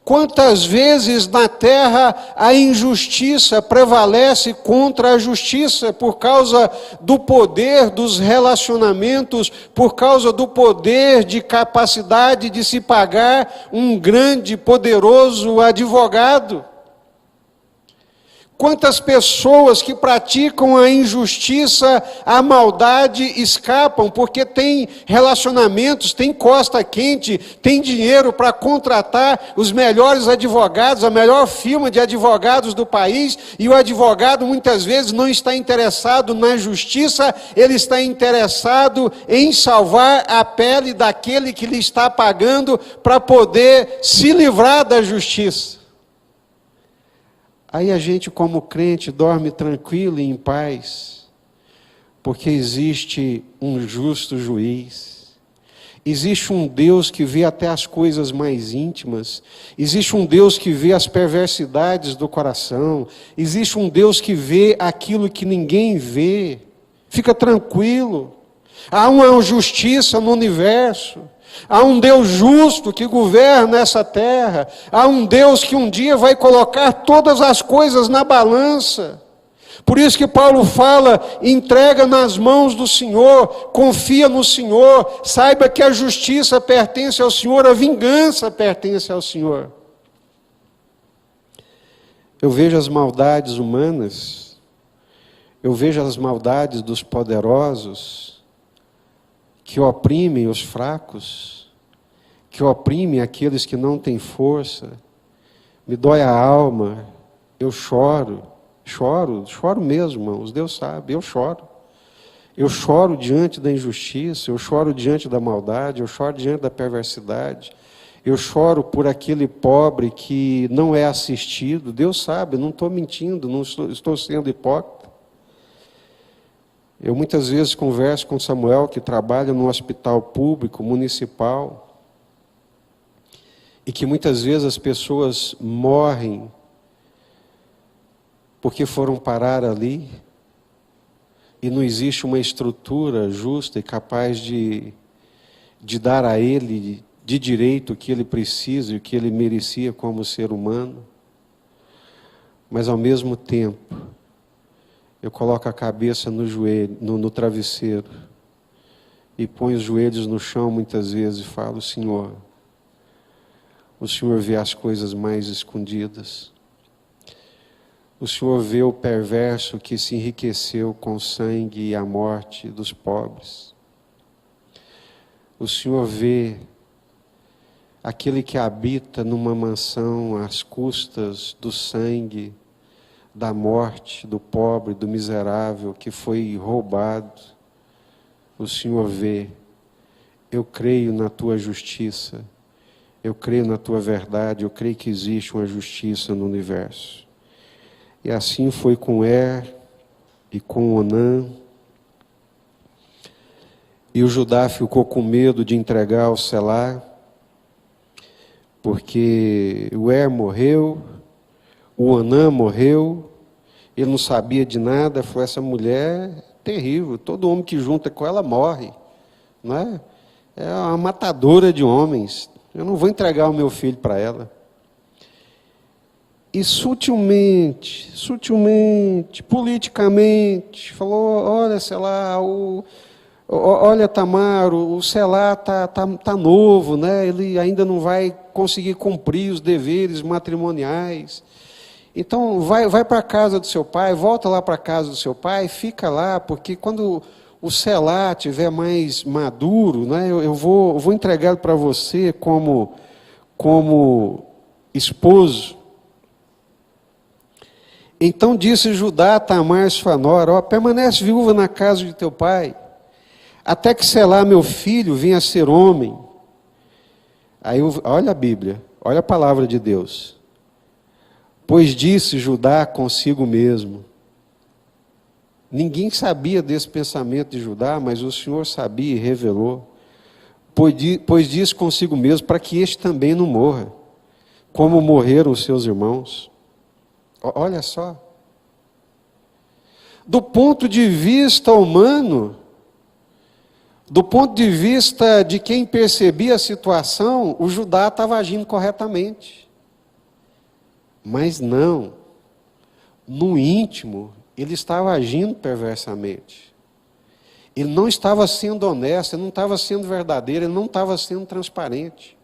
Quantas vezes na terra a injustiça prevalece contra a justiça por causa do poder dos relacionamentos, por causa do poder de capacidade de se pagar um grande, poderoso advogado. Quantas pessoas que praticam a injustiça, a maldade, escapam porque tem relacionamentos, tem costa quente, tem dinheiro para contratar os melhores advogados, a melhor firma de advogados do país, e o advogado muitas vezes não está interessado na justiça, ele está interessado em salvar a pele daquele que lhe está pagando para poder se livrar da justiça. Aí a gente, como crente, dorme tranquilo e em paz, porque existe um justo juiz, existe um Deus que vê até as coisas mais íntimas, existe um Deus que vê as perversidades do coração, existe um Deus que vê aquilo que ninguém vê. Fica tranquilo, há uma justiça no universo. Há um Deus justo que governa essa terra. Há um Deus que um dia vai colocar todas as coisas na balança. Por isso que Paulo fala, entrega nas mãos do Senhor, confia no Senhor, saiba que a justiça pertence ao Senhor, a vingança pertence ao Senhor. Eu vejo as maldades humanas, eu vejo as maldades dos poderosos, que oprimem os fracos, que oprimem aqueles que não têm força. Me dói a alma, eu choro mesmo, irmãos, Deus sabe, eu choro. Eu choro diante da injustiça, eu choro diante da maldade, eu choro diante da perversidade. Eu choro por aquele pobre que não é assistido, Deus sabe, não estou mentindo, não estou sendo hipócrita. Eu muitas vezes converso com Samuel, que trabalha no hospital público, municipal, e que muitas vezes as pessoas morrem porque foram parar ali, e não existe uma estrutura justa e capaz de dar a ele de direito o que ele precisa e o que ele merecia como ser humano. Mas ao mesmo tempo, eu coloco a cabeça no joelho, no travesseiro, e ponho os joelhos no chão muitas vezes e falo, Senhor, o Senhor vê as coisas mais escondidas. O Senhor vê o perverso que se enriqueceu com o sangue e a morte dos pobres. O Senhor vê aquele que habita numa mansão às custas do sangue, da morte, do pobre, do miserável, que foi roubado. O Senhor vê, eu creio na tua justiça, eu creio na tua verdade, eu creio que existe uma justiça no universo. E assim foi com Er e com Onã. E o Judá ficou com medo de entregar o Selá, porque o Er morreu, o Onã morreu, ele não sabia de nada, falou, essa mulher é terrível, todo homem que junta com ela morre, não é? É uma matadora de homens, eu não vou entregar o meu filho para ela. E sutilmente, politicamente, falou, olha, sei lá, olha, Tamar, o Selá tá novo, né? Ele ainda não vai conseguir cumprir os deveres matrimoniais. Então, vai para a casa do seu pai, volta lá para a casa do seu pai, fica lá, porque quando o Selá estiver mais maduro, né, eu vou entregá-lo para você como esposo. Então disse Judá a Tamar, sua nora, permanece viúva na casa de teu pai, até que Selá, meu filho, venha a ser homem. Aí, olha a Bíblia, olha a palavra de Deus. Pois disse Judá consigo mesmo. Ninguém sabia desse pensamento de Judá, mas o Senhor sabia e revelou. Pois disse consigo mesmo, para que este também não morra, como morreram os seus irmãos. Olha só. Do ponto de vista humano, do ponto de vista de quem percebia a situação, o Judá estava agindo corretamente. Mas não, no íntimo, ele estava agindo perversamente. Ele não estava sendo honesto, ele não estava sendo verdadeiro, ele não estava sendo transparente.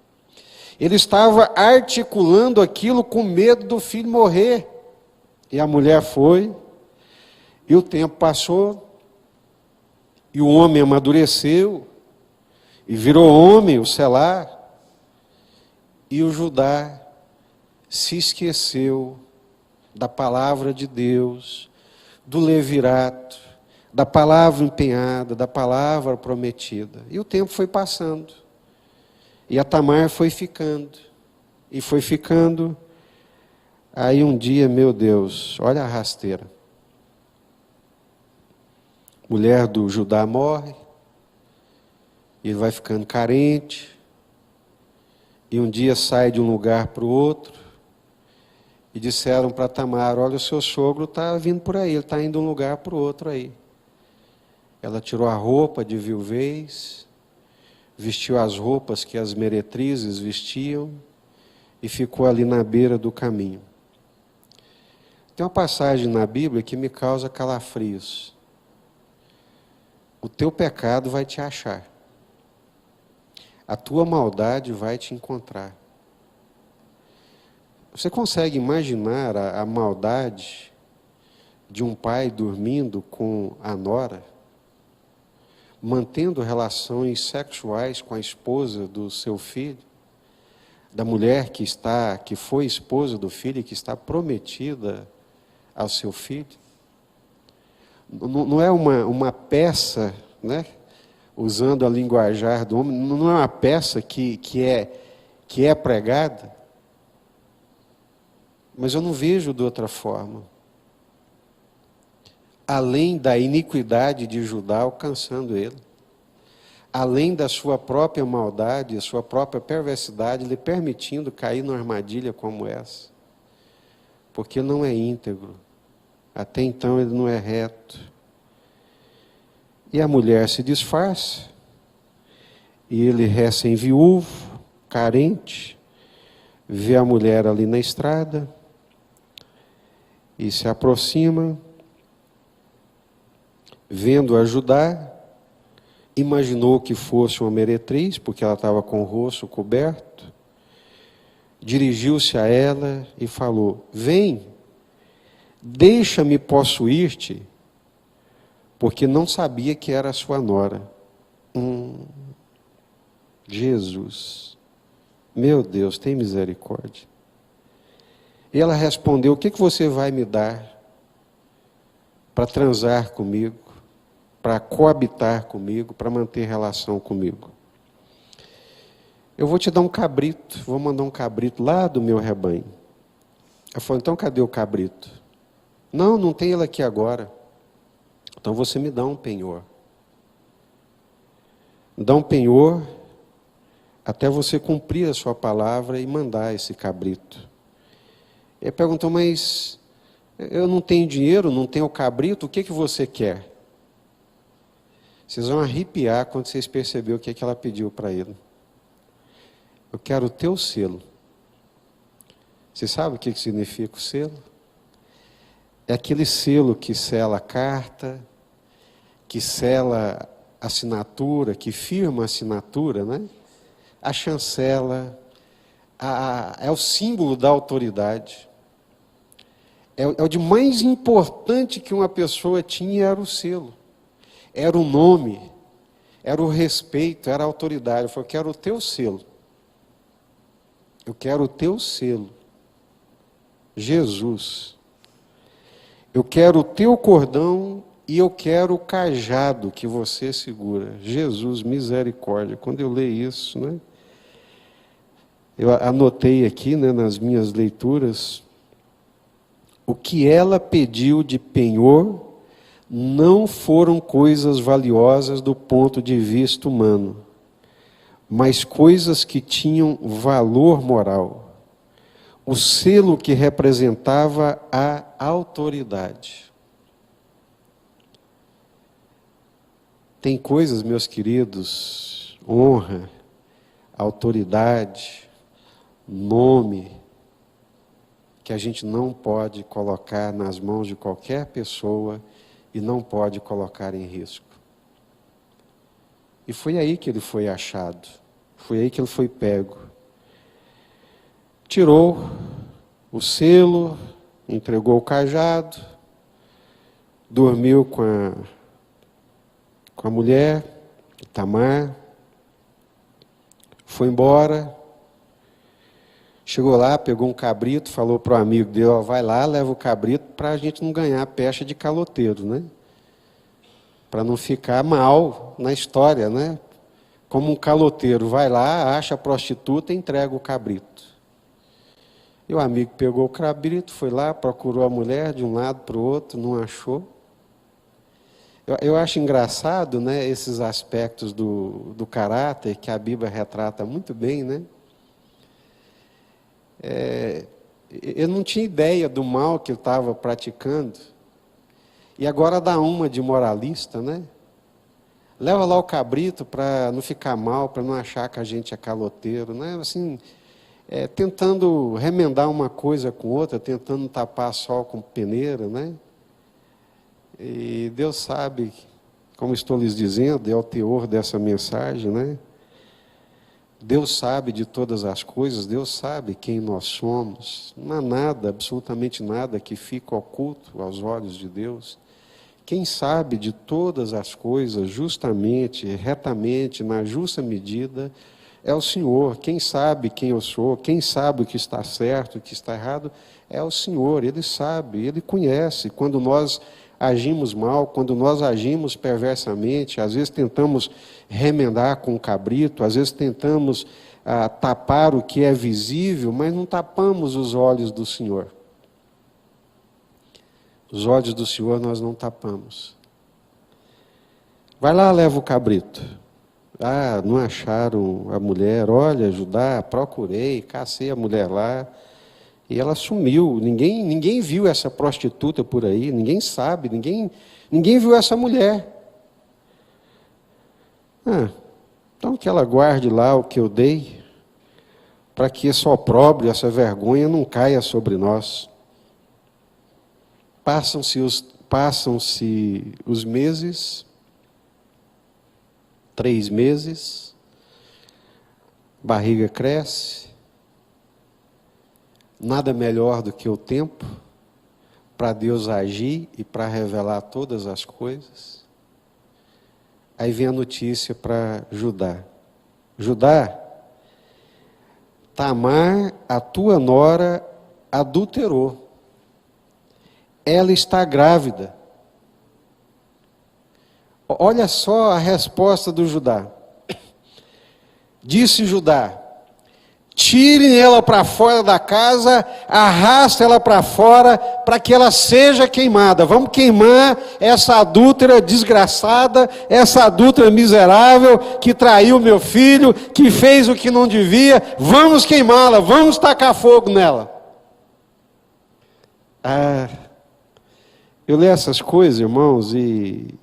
Ele estava articulando aquilo com medo do filho morrer. E a mulher foi, e o tempo passou, e o homem amadureceu, e virou homem, o Selá, e o Judá se esqueceu da palavra de Deus, do levirato, da palavra empenhada, da palavra prometida. E o tempo foi passando. E a Tamar foi ficando. E foi ficando. Aí um dia, meu Deus, olha a rasteira. Mulher do Judá morre. Ele vai ficando carente. E um dia sai de um lugar para o outro. E disseram para Tamar, olha, o seu sogro está vindo por aí, ele está indo de um lugar para o outro aí. Ela tirou a roupa de viuvez, vestiu as roupas que as meretrizes vestiam e ficou ali na beira do caminho. Tem uma passagem na Bíblia que me causa calafrios. O teu pecado vai te achar. A tua maldade vai te encontrar. Você consegue imaginar a maldade de um pai dormindo com a nora, mantendo relações sexuais com a esposa do seu filho, da mulher que foi esposa do filho e que está prometida ao seu filho? Não é uma peça, né? Usando a linguajar do homem, não é uma peça que é pregada. Mas eu não vejo de outra forma. Além da iniquidade de Judá alcançando ele, além da sua própria maldade, a sua própria perversidade, lhe permitindo cair numa armadilha como essa. Porque ele não é íntegro. Até então ele não é reto. E a mulher se disfarça, e ele recém-viúvo, carente, vê a mulher ali na estrada, e se aproxima, vendo ajudar, imaginou que fosse uma meretriz, porque ela estava com o rosto coberto, dirigiu-se a ela e falou, vem, deixa-me possuir-te, porque não sabia que era a sua nora. Jesus, meu Deus, tem misericórdia. E ela respondeu, o que você vai me dar para transar comigo, para coabitar comigo, para manter relação comigo? Eu vou te dar um cabrito, vou mandar um cabrito lá do meu rebanho. Ela falou, então cadê o cabrito? Não tem ele aqui agora. Então você me dá um penhor. Me dá um penhor até você cumprir a sua palavra e mandar esse cabrito. Ele perguntou, mas eu não tenho dinheiro, não tenho cabrito, o que você quer? Vocês vão arrepiar quando vocês perceberem o que ela pediu para ele. Eu quero o teu selo. Você sabe o que significa o selo? É aquele selo que sela a carta, que sela a assinatura, que firma a assinatura, né? A chancela, é o símbolo da autoridade. É o de mais importante que uma pessoa tinha, era o selo. Era o nome, era o respeito, era a autoridade. Eu falei, eu quero o teu selo. Eu quero o teu selo. Jesus. Eu quero o teu cordão e eu quero o cajado que você segura. Jesus, misericórdia. Quando eu leio isso, né? Eu anotei aqui, né, nas minhas leituras, o que ela pediu de penhor não foram coisas valiosas do ponto de vista humano, mas coisas que tinham valor moral. O selo que representava a autoridade. Tem coisas, meus queridos, honra, autoridade, nome, que a gente não pode colocar nas mãos de qualquer pessoa e não pode colocar em risco. E foi aí que ele foi achado, foi aí que ele foi pego. Tirou o selo, entregou o cajado, dormiu com a mulher, Tamar, foi embora, chegou lá, pegou um cabrito, falou para o amigo dele, ó, vai lá, leva o cabrito para a gente não ganhar pecha de caloteiro, né? Para não ficar mal na história, né? Como um caloteiro vai lá, acha a prostituta e entrega o cabrito. E o amigo pegou o cabrito, foi lá, procurou a mulher de um lado para o outro, não achou. Eu acho engraçado, né, esses aspectos do caráter que a Bíblia retrata muito bem, né? Eu não tinha ideia do mal que ele estava praticando. E agora dá uma de moralista, né? Leva lá o cabrito para não ficar mal, para não achar que a gente é caloteiro, né? Assim, tentando remendar uma coisa com outra, tentando tapar sol com peneira, né? E Deus sabe, como estou lhes dizendo, é o teor dessa mensagem, né? Deus sabe de todas as coisas, Deus sabe quem nós somos. Não há nada, absolutamente nada, que fica oculto aos olhos de Deus. Quem sabe de todas as coisas, justamente, retamente, na justa medida, é o Senhor. Quem sabe quem eu sou, quem sabe o que está certo, o que está errado, é o Senhor. Ele sabe, Ele conhece. Quando nós agimos mal, quando nós agimos perversamente, às vezes tentamos remendar com o cabrito, às vezes tentamos tapar o que é visível, mas não tapamos os olhos do Senhor. Os olhos do Senhor nós não tapamos. Vai lá, leva o cabrito. Não acharam a mulher, olha, Judá, procurei, cacei a mulher lá. E ela sumiu, ninguém viu essa prostituta por aí, ninguém sabe, ninguém viu essa mulher. Então que ela guarde lá o que eu dei, para que esse opróbrio, essa vergonha não caia sobre nós. Passam-se os meses, 3 meses, barriga cresce. Nada melhor do que o tempo para Deus agir e para revelar todas as coisas. Aí vem a notícia para Judá. Judá, Tamar, a tua nora, adulterou. Ela está grávida. Olha só a resposta do Judá. Disse Judá: tirem ela para fora da casa, arrasta ela para fora, para que ela seja queimada. Vamos queimar essa adúltera desgraçada, essa adúltera miserável, que traiu meu filho, que fez o que não devia. Vamos queimá-la, vamos tacar fogo nela. Eu leio essas coisas, irmãos, e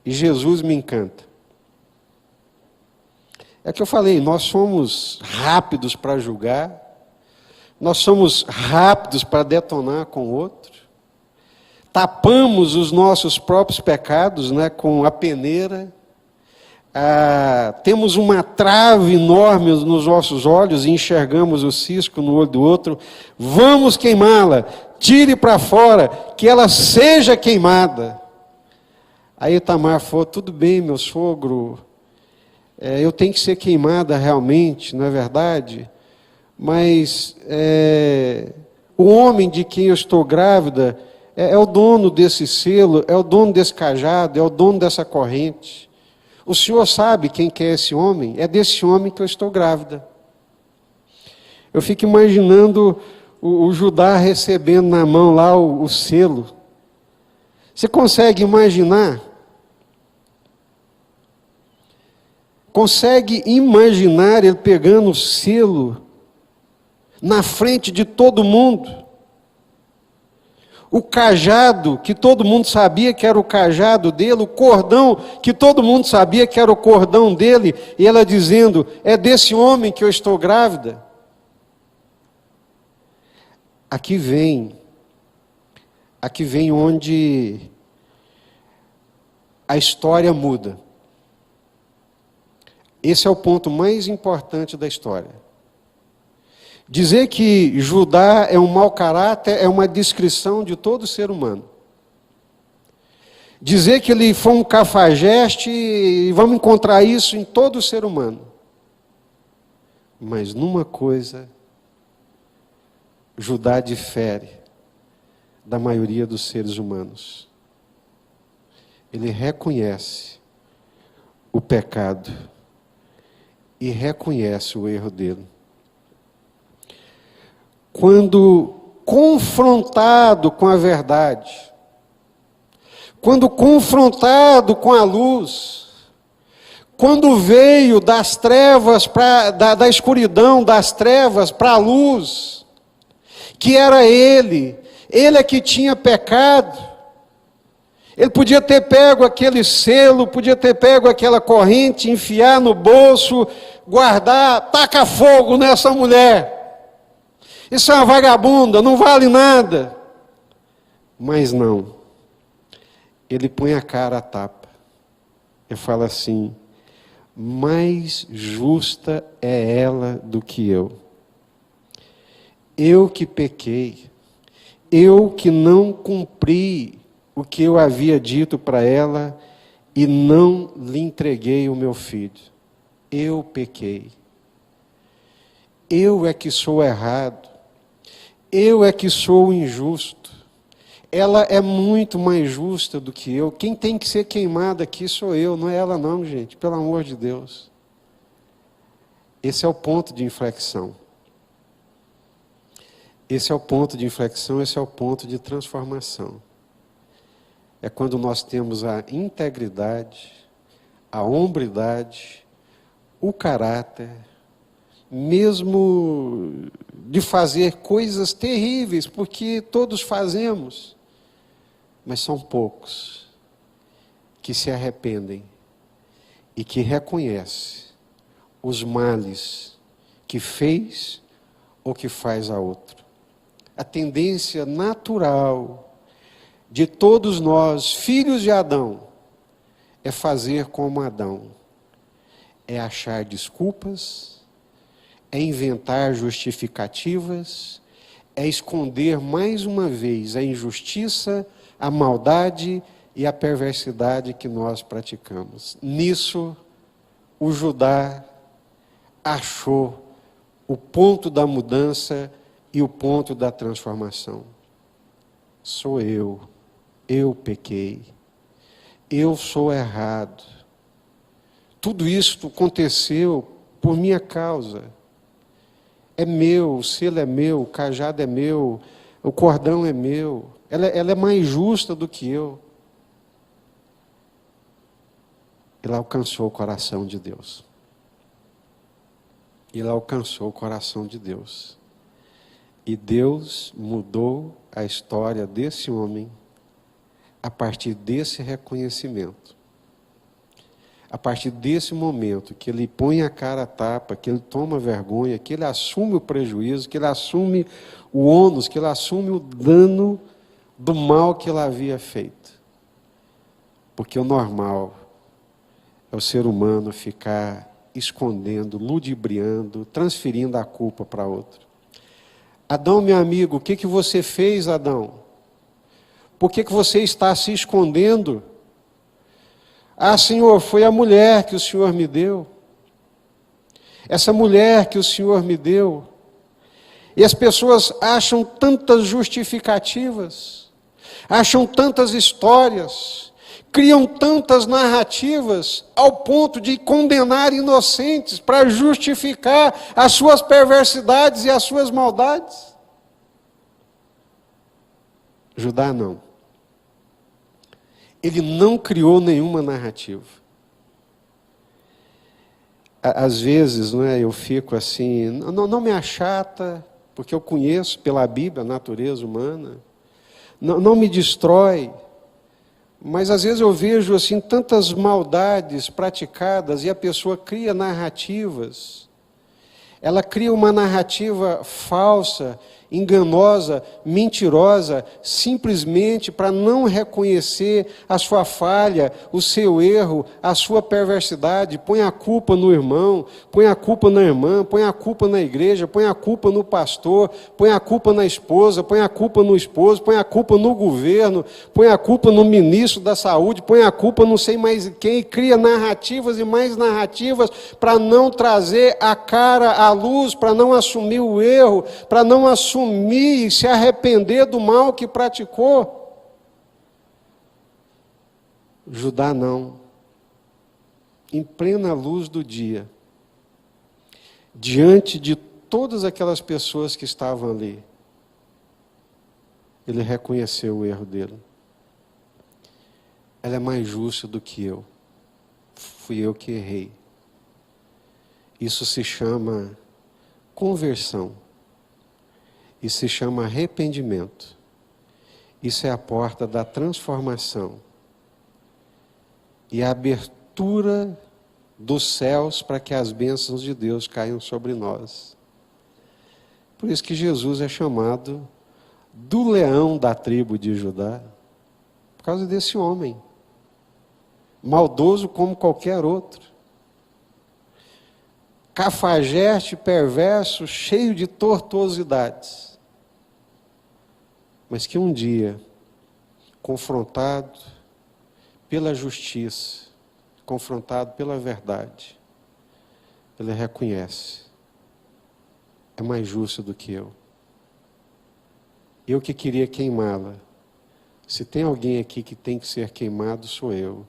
Jesus me encanta. É que eu falei, nós somos rápidos para julgar, nós somos rápidos para detonar com o outro, tapamos os nossos próprios pecados, né, com a peneira, temos uma trave enorme nos nossos olhos e enxergamos o cisco no olho do outro. Vamos queimá-la, tire para fora, que ela seja queimada. Aí Tamar falou: tudo bem, meu sogro, eu tenho que ser queimada realmente, não é verdade? Mas o homem de quem eu estou grávida é o dono desse selo, é o dono desse cajado, é o dono dessa corrente. O senhor sabe quem que é esse homem? É desse homem que eu estou grávida. Eu fico imaginando o Judá recebendo na mão lá o selo. Você consegue imaginar? Consegue imaginar ele pegando o selo na frente de todo mundo? O cajado, que todo mundo sabia que era o cajado dele, o cordão, que todo mundo sabia que era o cordão dele, e ela dizendo: é desse homem que eu estou grávida. aqui vem onde a história muda. Esse é o ponto mais importante da história. Dizer que Judá é um mau caráter é uma descrição de todo ser humano. Dizer que ele foi um cafajeste, e vamos encontrar isso em todo ser humano. Mas numa coisa, Judá difere da maioria dos seres humanos. Ele reconhece o pecado e reconhece o erro dele. Quando confrontado com a verdade, quando confrontado com a luz, quando veio das trevas, da escuridão, das trevas para a luz, que era ele é que tinha pecado, ele podia ter pego aquele selo, podia ter pego aquela corrente, enfiar no bolso, guardar, taca fogo nessa mulher. Isso é uma vagabunda, não vale nada. Mas não. Ele põe a cara à tapa. Ele fala assim: mais justa é ela do que eu. Eu que pequei. Eu que não cumpri o que eu havia dito para ela e não lhe entreguei o meu filho. Eu pequei. Eu é que sou errado. Eu é que sou injusto. Ela é muito mais justa do que eu. Quem tem que ser queimado aqui sou eu, não é ela não, gente. Pelo amor de Deus. Esse é o ponto de inflexão. Esse é o ponto de inflexão, esse é o ponto de transformação. É quando nós temos a integridade, a hombridade, o caráter, mesmo de fazer coisas terríveis, porque todos fazemos, mas são poucos que se arrependem e que reconhecem os males que fez ou que faz a outro. A tendência natural de todos nós, filhos de Adão, é fazer como Adão, é achar desculpas, é inventar justificativas, é esconder mais uma vez a injustiça, a maldade e a perversidade que nós praticamos. Nisso, o Judá achou o ponto da mudança e o ponto da transformação. Sou eu pequei, eu sou errado. Tudo isso aconteceu por minha causa. É meu, o selo é meu, o cajado é meu, o cordão é meu. Ela é mais justa do que eu. Ele alcançou o coração de Deus. Ele alcançou o coração de Deus. E Deus mudou a história desse homem a partir desse reconhecimento. A partir desse momento que ele põe a cara à tapa, que ele toma vergonha, que ele assume o prejuízo, que ele assume o ônus, que ele assume o dano do mal que ele havia feito. Porque o normal é o ser humano ficar escondendo, ludibriando, transferindo a culpa para outro. Adão, meu amigo, o que você fez, Adão? Por que você está se escondendo? Ah, Senhor, foi a mulher que o Senhor me deu. Essa mulher que o Senhor me deu. E as pessoas acham tantas justificativas, acham tantas histórias, criam tantas narrativas ao ponto de condenar inocentes para justificar as suas perversidades e as suas maldades. Judá não. Ele não criou nenhuma narrativa. Às vezes, eu fico assim, não me achata, porque eu conheço pela Bíblia a natureza humana, não me destrói, mas às vezes eu vejo assim tantas maldades praticadas e a pessoa cria narrativas. Ela cria uma narrativa falsa enganosa, mentirosa, simplesmente para não reconhecer a sua falha, o seu erro, a sua perversidade. Põe a culpa no irmão, põe a culpa na irmã, põe a culpa na igreja, põe a culpa no pastor, põe a culpa na esposa, põe a culpa no esposo, põe a culpa no governo, põe a culpa no ministro da saúde, põe a culpa não sei mais quem, e cria narrativas e mais narrativas para não trazer a cara à luz, para não assumir o erro, para não assumir e se arrepender do mal que praticou. Judá não. Em plena luz do dia, diante de todas aquelas pessoas que estavam ali, ele reconheceu o erro dele. Ela é mais justa do que eu. Fui eu que errei. Isso se chama conversão. Isso se chama arrependimento. Isso é a porta da transformação. E a abertura dos céus para que as bênçãos de Deus caiam sobre nós. Por isso que Jesus é chamado do leão da tribo de Judá. Por causa desse homem. Maldoso como qualquer outro. Cafajeste, perverso, cheio de tortuosidades. Mas que um dia, confrontado pela justiça, confrontado pela verdade, ele reconhece: é mais justo do que eu. Eu que queria queimá-la. Se tem alguém aqui que tem que ser queimado, sou eu.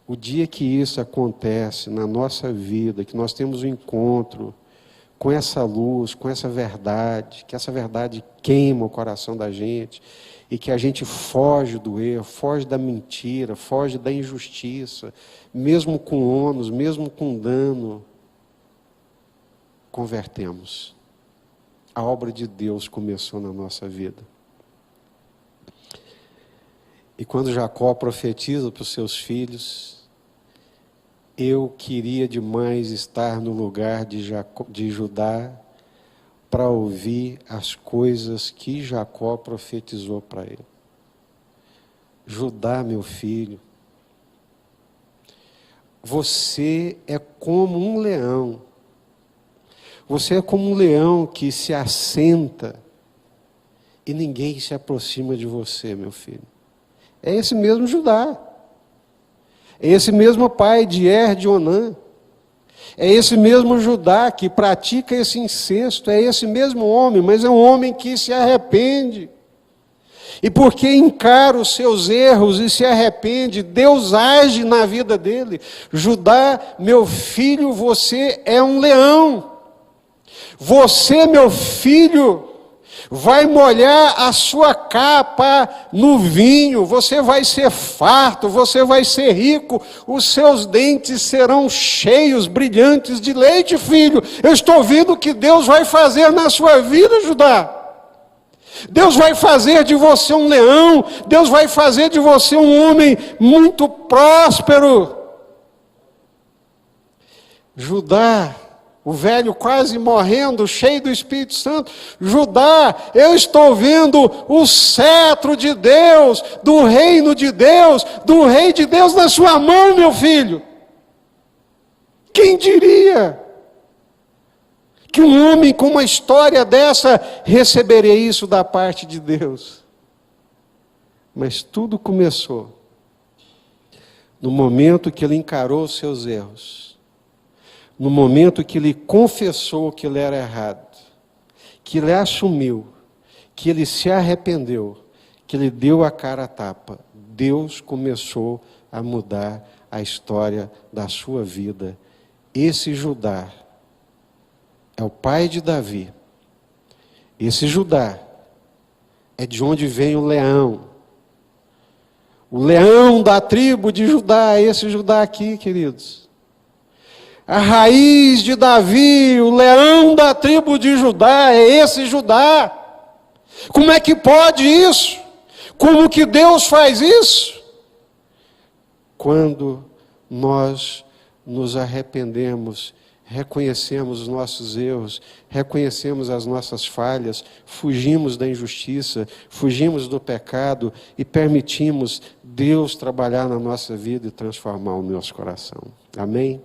O dia que isso acontece na nossa vida, que nós temos um encontro com essa luz, com essa verdade, que essa verdade queima o coração da gente, e que a gente foge do erro, foge da mentira, foge da injustiça, mesmo com ônus, mesmo com dano, convertemos. A obra de Deus começou na nossa vida. E quando Jacó profetiza para os seus filhos: eu queria demais estar no lugar de Judá para ouvir as coisas que Jacó profetizou para ele. Judá, meu filho, você é como um leão. Você é como um leão que se assenta e ninguém se aproxima de você, meu filho. É esse mesmo Judá. É esse mesmo pai de de Onã. É esse mesmo Judá que pratica esse incesto. É esse mesmo homem, mas é um homem que se arrepende. E porque encara os seus erros e se arrepende, Deus age na vida dele. Judá, meu filho, você é um leão. Você, meu filho, vai molhar a sua capa no vinho, você vai ser farto, você vai ser rico, os seus dentes serão cheios, brilhantes de leite, filho. Eu estou vendo o que Deus vai fazer na sua vida, Judá. Deus vai fazer de você um leão, Deus vai fazer de você um homem muito próspero. Judá, o velho quase morrendo, cheio do Espírito Santo: Judá, eu estou vendo o cetro de Deus, do reino de Deus, do rei de Deus na sua mão, meu filho. Quem diria que um homem com uma história dessa receberia isso da parte de Deus? Mas tudo começou no momento que ele encarou os seus erros. No momento que ele confessou que ele era errado, que ele assumiu, que ele se arrependeu, que ele deu a cara a tapa, Deus começou a mudar a história da sua vida. Esse Judá é o pai de Davi. Esse Judá é de onde vem o leão. O leão da tribo de Judá, esse Judá aqui, queridos. A raiz de Davi, o leão da tribo de Judá, é esse Judá. Como é que pode isso? Como que Deus faz isso? Quando nós nos arrependemos, reconhecemos os nossos erros, reconhecemos as nossas falhas, fugimos da injustiça, fugimos do pecado e permitimos Deus trabalhar na nossa vida e transformar o nosso coração. Amém?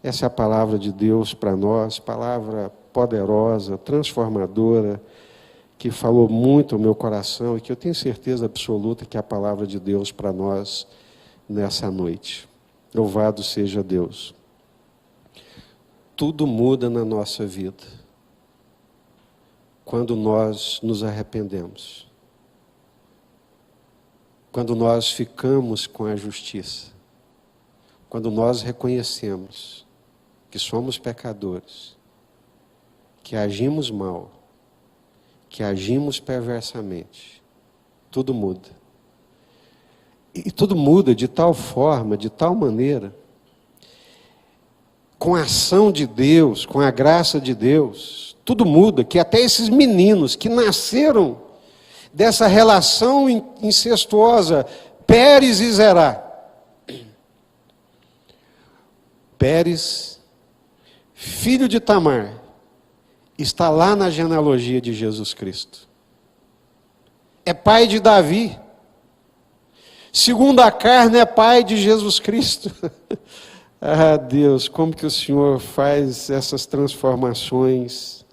Essa é a palavra de Deus para nós, palavra poderosa, transformadora, que falou muito ao meu coração e que eu tenho certeza absoluta que é a palavra de Deus para nós nessa noite. Louvado seja Deus. Tudo muda na nossa vida quando nós nos arrependemos, quando nós ficamos com a justiça, quando nós reconhecemos que somos pecadores, que agimos mal, que agimos perversamente. Tudo muda. E tudo muda de tal forma, de tal maneira, com a ação de Deus, com a graça de Deus, tudo muda, que até esses meninos que nasceram dessa relação incestuosa, Pérez e Zerá. Pérez, filho de Tamar, está lá na genealogia de Jesus Cristo. É pai de Davi. Segundo a carne, é pai de Jesus Cristo. Ah, Deus, como que o Senhor faz essas transformações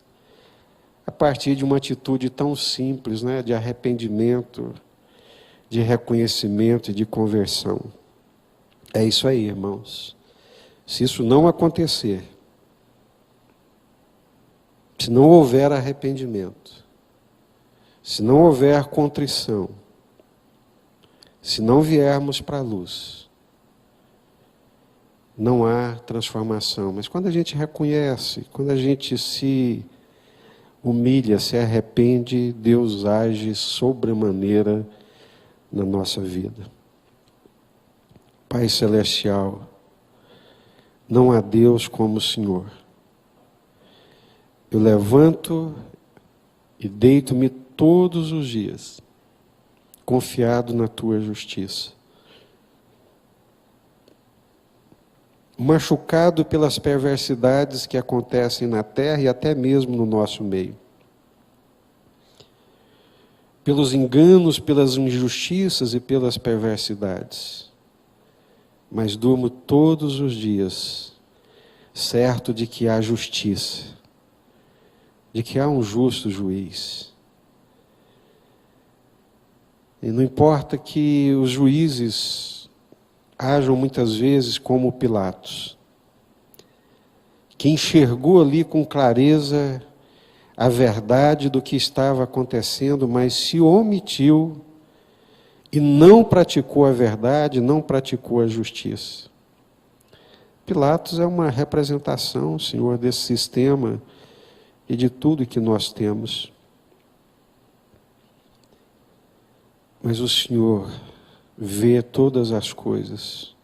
a partir de uma atitude tão simples, né? De arrependimento, de reconhecimento e de conversão. É isso aí, irmãos. Se isso não acontecer, se não houver arrependimento, se não houver contrição, se não viermos para a luz, não há transformação. Mas quando a gente reconhece, quando a gente se humilha, se arrepende, Deus age sobremaneira na nossa vida. Pai Celestial, não há Deus como o Senhor. Eu levanto e deito-me todos os dias, confiado na Tua justiça. Machucado pelas perversidades que acontecem na terra e até mesmo no nosso meio. Pelos enganos, pelas injustiças e pelas perversidades. Mas durmo todos os dias, certo de que há justiça, de que há um justo juiz. E não importa que os juízes hajam muitas vezes como Pilatos, que enxergou ali com clareza a verdade do que estava acontecendo, mas se omitiu e não praticou a verdade, não praticou a justiça. Pilatos é uma representação, Senhor, desse sistema e de tudo que nós temos. Mas o Senhor vê todas as coisas.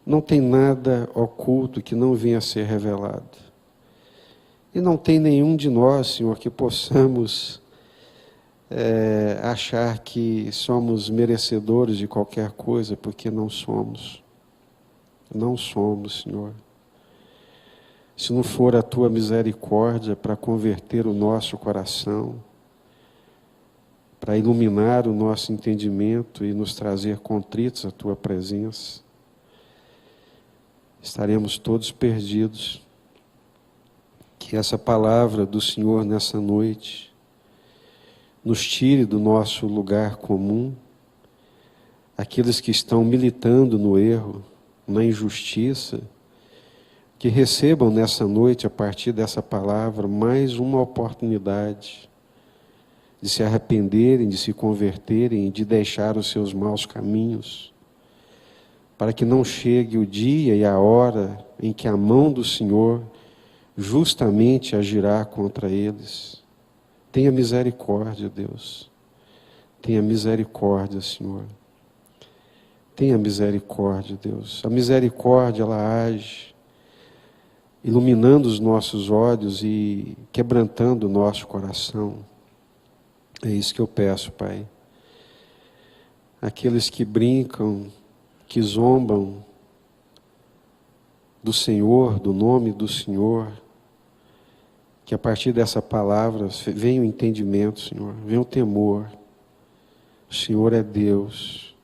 Não tem nada oculto que não venha a ser revelado. E não tem nenhum de nós, Senhor, que possamos achar que somos merecedores de qualquer coisa, porque não somos. Não somos, Senhor. Se não for a Tua misericórdia para converter o nosso coração, para iluminar o nosso entendimento e nos trazer contritos à Tua presença, estaremos todos perdidos. Que essa palavra do Senhor nessa noite nos tire do nosso lugar comum, aqueles que estão militando no erro, na injustiça, que recebam nessa noite, a partir dessa palavra, mais uma oportunidade de se arrependerem, de se converterem, de deixar os seus maus caminhos, para que não chegue o dia e a hora em que a mão do Senhor justamente agirá contra eles. Tenha misericórdia, Deus. Tenha misericórdia, Senhor. Tenha misericórdia, Deus. A misericórdia, ela age, iluminando os nossos olhos e quebrantando o nosso coração. É isso que eu peço, Pai. Aqueles que brincam, que zombam do Senhor, do nome do Senhor, que a partir dessa palavra venha o entendimento, Senhor, venha o temor. O Senhor é Deus,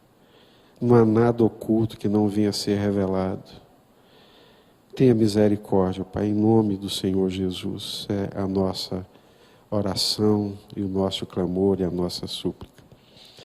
não há nada oculto que não venha a ser revelado. Tenha misericórdia, Pai, em nome do Senhor Jesus, é a nossa oração e o nosso clamor e a nossa súplica.